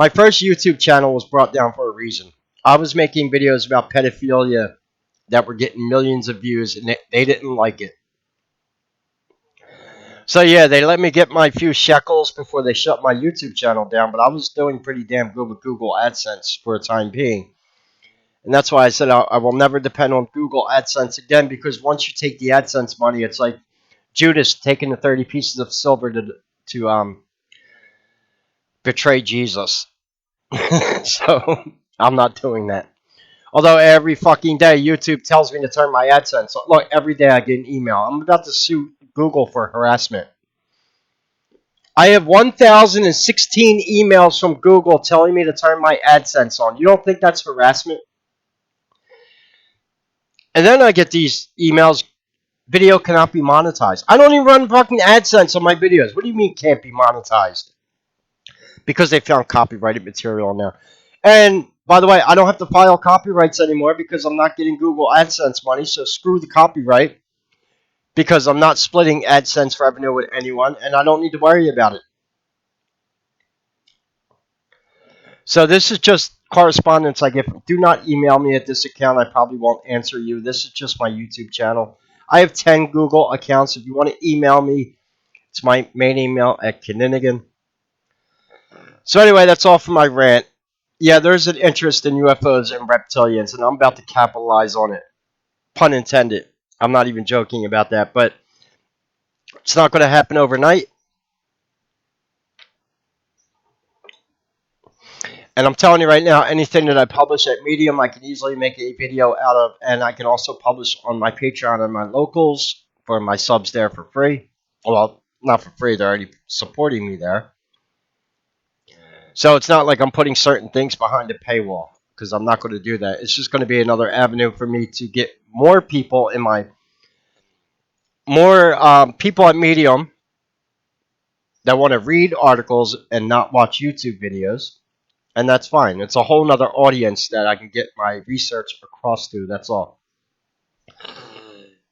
first YouTube channel was brought down for a reason. I was making videos about pedophilia that were getting millions of views, and they didn't like it. So yeah, they let me get my few shekels before they shut my YouTube channel down, but I was doing pretty damn good with Google AdSense for a time being. And that's why I said I will never depend on Google AdSense again, because once you take the AdSense money, it's like Judas taking the 30 pieces of silver to betray Jesus. So I'm not doing that. Although every fucking day YouTube tells me to turn my AdSense on. Look, every day I get an email. I'm about to sue Google for harassment. I have 1,016 emails from Google telling me to turn my AdSense on. You don't think that's harassment? And then I get these emails, video cannot be monetized. I don't even run fucking AdSense on my videos. What do you mean can't be monetized? Because they found copyrighted material in there. And by the way, I don't have to file copyrights anymore because I'm not getting Google AdSense money, so screw the copyright because I'm not splitting AdSense revenue with anyone and I don't need to worry about it. So this is just correspondence I get. Do not email me at this account. I probably won't answer you. This is just my YouTube channel. I have 10 Google accounts. If you want to email me, it's my main email at Kinninigan. So anyway, that's all for my rant. Yeah, there's an interest in UFOs and reptilians, and I'm about to capitalize on it. Pun intended. I'm not even joking about that, but it's not going to happen overnight. And I'm telling you right now, anything that I publish at Medium, I can easily make a video out of, and I can also publish on my Patreon and my locals for my subs there for free. Well, not for free, they're already supporting me there. So it's not like I'm putting certain things behind a paywall, because I'm not going to do that. It's just going to be another avenue for me to get more people in my, more people at Medium that want to read articles and not watch YouTube videos. And that's fine. It's a whole nother audience that I can get my research across to. That's all.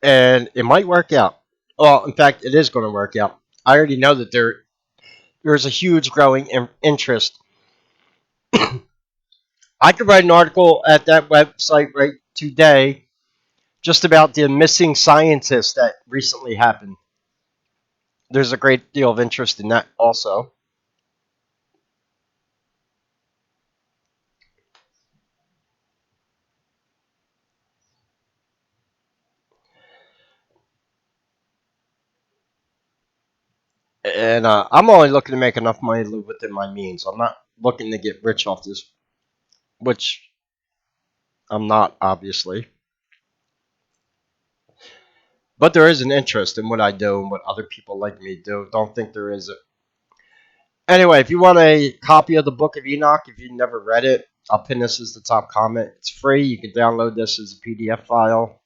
And it might work out. Well, in fact, it is going to work out. I already know that there's a huge growing interest. I could write an article at that website right today just about the missing scientists that recently happened. There's a great deal of interest in that also. And I'm only looking to make enough money to live within my means. I'm not looking to get rich off this, which I'm not, obviously. But there is an interest in what I do and what other people like me do. Don't think there is. Anyway, if you want a copy of the Book of Enoch, if you've never read it, I'll pin this as the top comment. It's free. You can download this as a PDF file.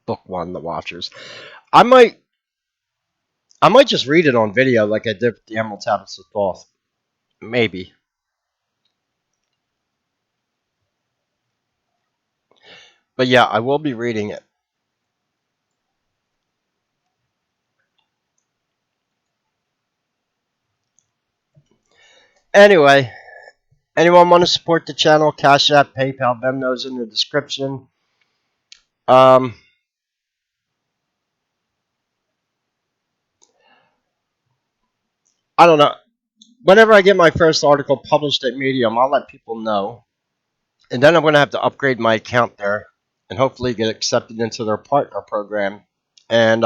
Book one, The Watchers. I might I might just read it on video like I did with the Emerald Tablets of Thoth. Maybe. But yeah, I will be reading it. Anyway, anyone want to support the channel? Cash App, PayPal, Vemno's in the description. Um, I don't know. Whenever I get my first article published at Medium, I'll let people know. And then I'm going to have to upgrade my account there and hopefully get accepted into their partner program. And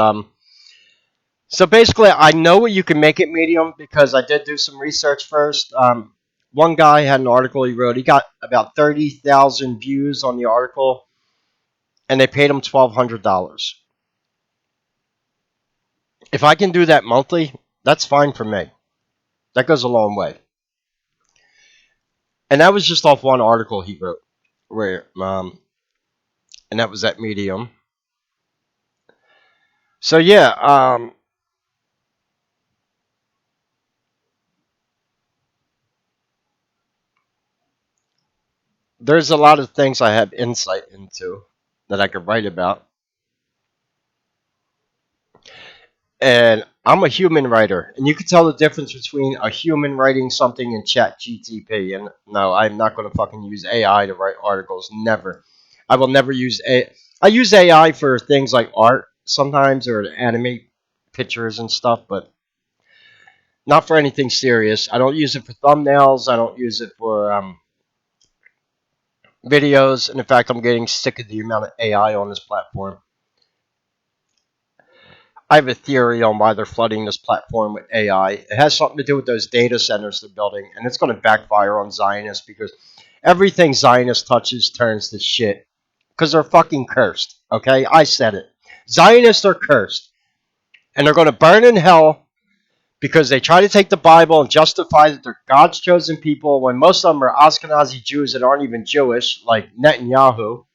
so basically, I know what you can make it Medium because I did do some research first. One guy had an article he wrote. He got about 30,000 views on the article, and they paid him $1,200. If I can do that monthly, that's fine for me. That goes a long way. And that was just off one article he wrote, where and that was at Medium. So yeah, there's a lot of things I have insight into that I could write about. And I'm a human writer, and you can tell the difference between a human writing something in Chat GTP. And no, I'm not going to fucking use AI to write articles. Never. I will never use A. I use AI for things like art sometimes or to animate pictures and stuff, but not for anything serious. I don't use it for thumbnails. I don't use it for videos. And in fact, I'm getting sick of the amount of AI on this platform. I have a theory on why they're flooding this platform with AI. It has something to do with those data centers they're building, and it's going to backfire on Zionists because everything Zionist touches turns to shit because they're fucking cursed. Okay, I said it. Zionists are cursed, and they're going to burn in hell because they try to take the Bible and justify that they're God's chosen people when most of them are Ashkenazi Jews that aren't even Jewish, like Netanyahu,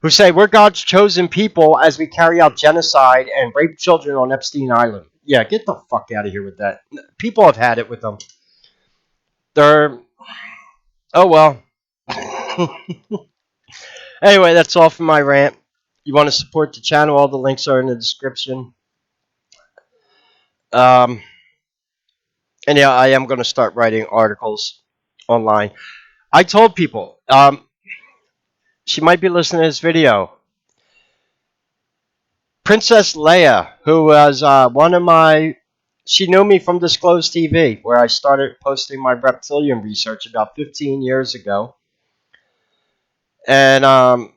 who say we're God's chosen people as we carry out genocide and rape children on Epstein Island. Yeah, get the fuck out of here with that. People have had it with them. They're oh well. Anyway, that's all for my rant. You want to support the channel? All the links are in the description. Um, and yeah, I am going to start writing articles online. I told people she might be listening to this video. Princess Leia, who was one of my, she knew me from Disclosed TV, where I started posting my reptilian research about 15 years ago. And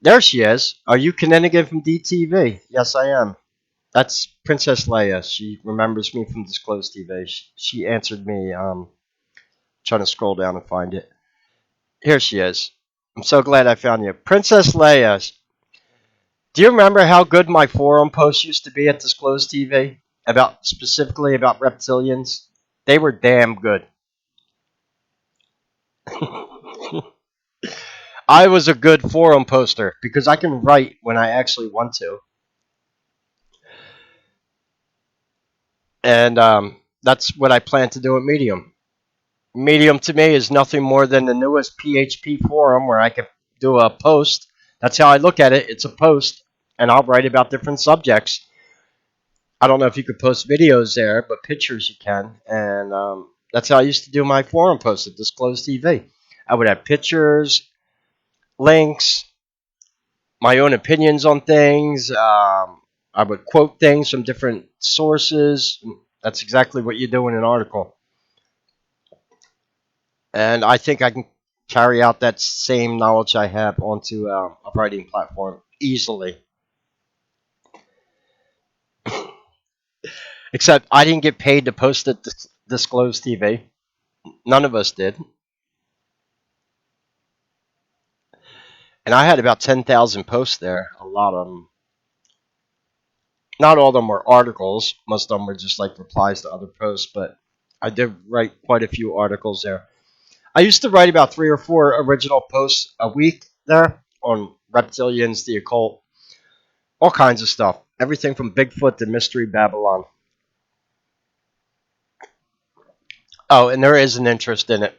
there she is. Are you Kinninigan from DTV? Yes, I am. That's Princess Leia. She remembers me from Disclosed TV. She answered me. Trying to scroll down and find it. Here she is. I'm so glad I found you. Princess Leia. Do you remember how good my forum posts used to be at Disclosed TV? About specifically about reptilians? They were damn good. I was a good forum poster because I can write when I actually want to. And that's what I plan to do at Medium. Medium to me is nothing more than the newest PHP forum where I can do a post. That's how I look at it. It's a post, and I'll write about different subjects. I don't know if you could post videos there, but pictures you can. And that's how I used to do my forum posts at Disclosed TV. I would have pictures, links, my own opinions on things. I would quote things from different sources. That's exactly what you do in an article. And I think I can carry out that same knowledge I have onto a writing platform easily. Except I didn't get paid to post at Disclosed TV. None of us did. And I had about 10,000 posts there. A lot of them. Not all of them were articles. Most of them were just like replies to other posts. But I did write quite a few articles there. I used to write about 3 or 4 original posts a week there on reptilians, the occult, all kinds of stuff. Everything from Bigfoot to Mystery Babylon. Oh, and there is an interest in it.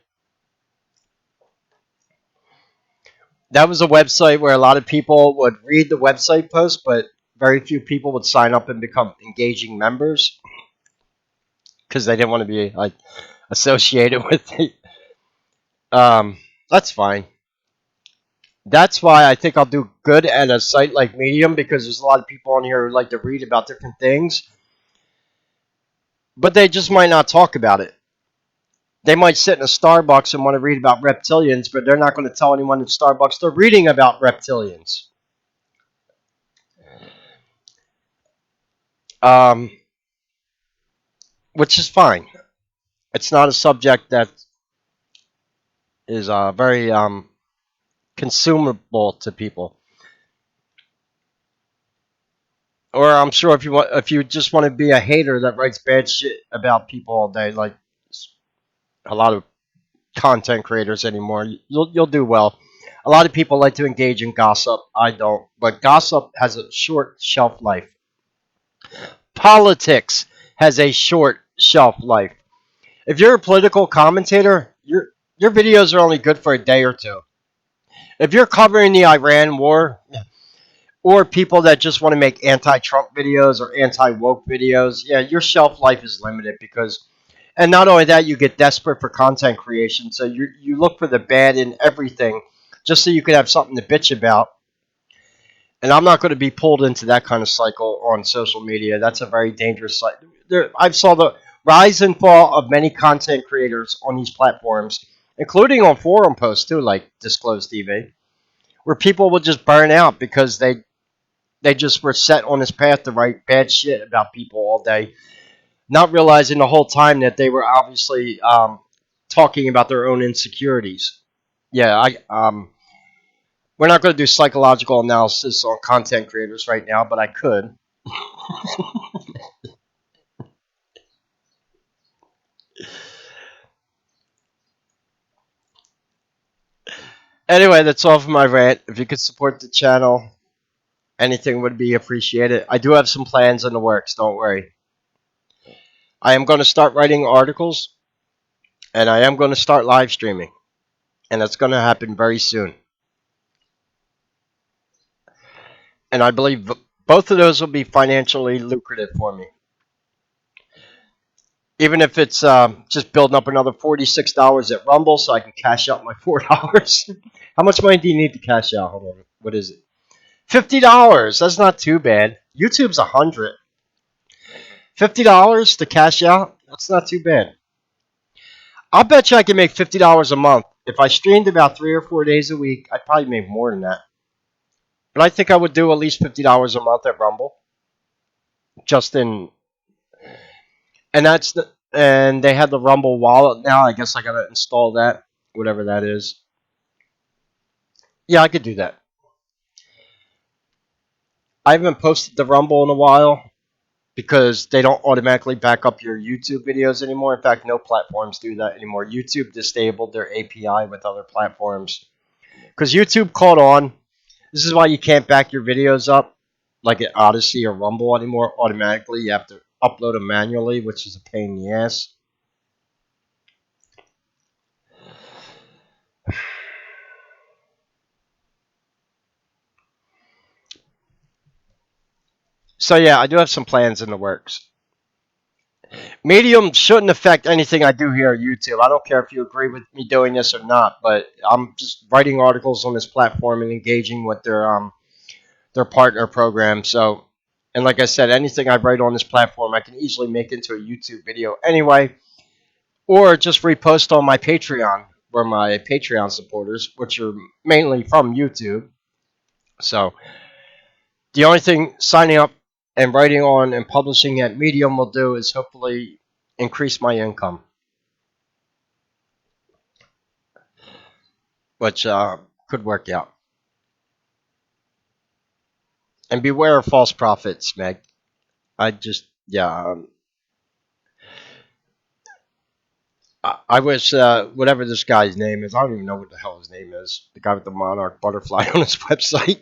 That was a website where a lot of people would read the website post, but very few people would sign up and become engaging members because they didn't want to be like associated with it. That's fine. That's why I think I'll do good at a site like Medium because there's a lot of people on here who like to read about different things, but they just might not talk about it. They might sit in a Starbucks and want to read about reptilians, but they're not going to tell anyone in Starbucks they're reading about reptilians. Um, which is fine. It's not a subject that is very consumable to people. Or I'm sure if you just want to be a hater that writes bad shit about people all day, like a lot of content creators anymore, you'll do well. A lot of people like to engage in gossip. I don't, but gossip has a short shelf life. Politics has a short shelf life. If you're a political commentator, your videos are only good for a day or two. If you're covering the Iran war, or people that just want to make anti-Trump videos or anti-woke videos, yeah, your shelf life is limited because, and not only that, you get desperate for content creation, so you look for the bad in everything, just so you could have something to bitch about. And I'm not going to be pulled into that kind of cycle on social media. That's a very dangerous cycle. I've saw the rise and fall of many content creators on these platforms, including on forum posts too, like Disclosed TV, where people will just burn out because they just were set on this path to write bad shit about people all day, not realizing the whole time that they were obviously talking about their own insecurities. Yeah, we're not going to do psychological analysis on content creators right now, but I could. Anyway, that's all for my rant. If you could support the channel, anything would be appreciated. I do have some plans in the works, don't worry. I am going to start writing articles, and I am going to start live streaming, and that's going to happen very soon. And I believe both of those will be financially lucrative for me. Even if it's just building up another $46 at Rumble so I can cash out my $4. How much money do you need to cash out? Hold on. What is it? $50. That's not too bad. YouTube's 100. $50 to cash out? That's not too bad. I'll bet you I can make $50 a month. If I streamed about 3 or 4 days a week, I'd probably make more than that. But I think I would do at least $50 a month at Rumble. Just in, and and they have the Rumble wallet now. I guess I gotta install that, whatever that is. Yeah, I could do that. I haven't posted the Rumble in a while because they don't automatically back up your YouTube videos anymore. In fact, no platforms do that anymore. YouTube disabled their API with other platforms because YouTube caught on. This is why you can't back your videos up like at Odyssey or Rumble anymore automatically. You have to upload them manually, which is a pain in the ass. So yeah, I do have some plans in the works. Medium shouldn't affect anything I do here on YouTube. I don't care if you agree with me doing this or not, but I'm just writing articles on this platform and engaging with their partner program. So, and like I said, anything I write on this platform, I can easily make into a YouTube video anyway, or just repost on my Patreon, where my Patreon supporters, which are mainly from YouTube. So, the only thing signing up and writing on and publishing at Medium will do is hopefully increase my income, which could work out. And beware of false prophets, Meg. I just, yeah. I wish, whatever this guy's name is, I don't even know what the hell his name is. The guy with the monarch butterfly on his website.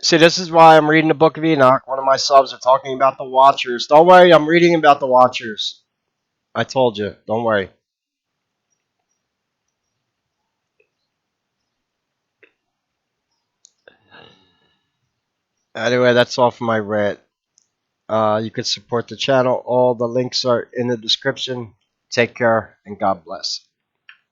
See, this is why I'm reading the Book of Enoch. One of my subs are talking about the Watchers. Don't worry, I'm reading about the Watchers. I told you. Don't worry. Anyway, that's all for my rant. You can support the channel. All the links are in the description. Take care and God bless.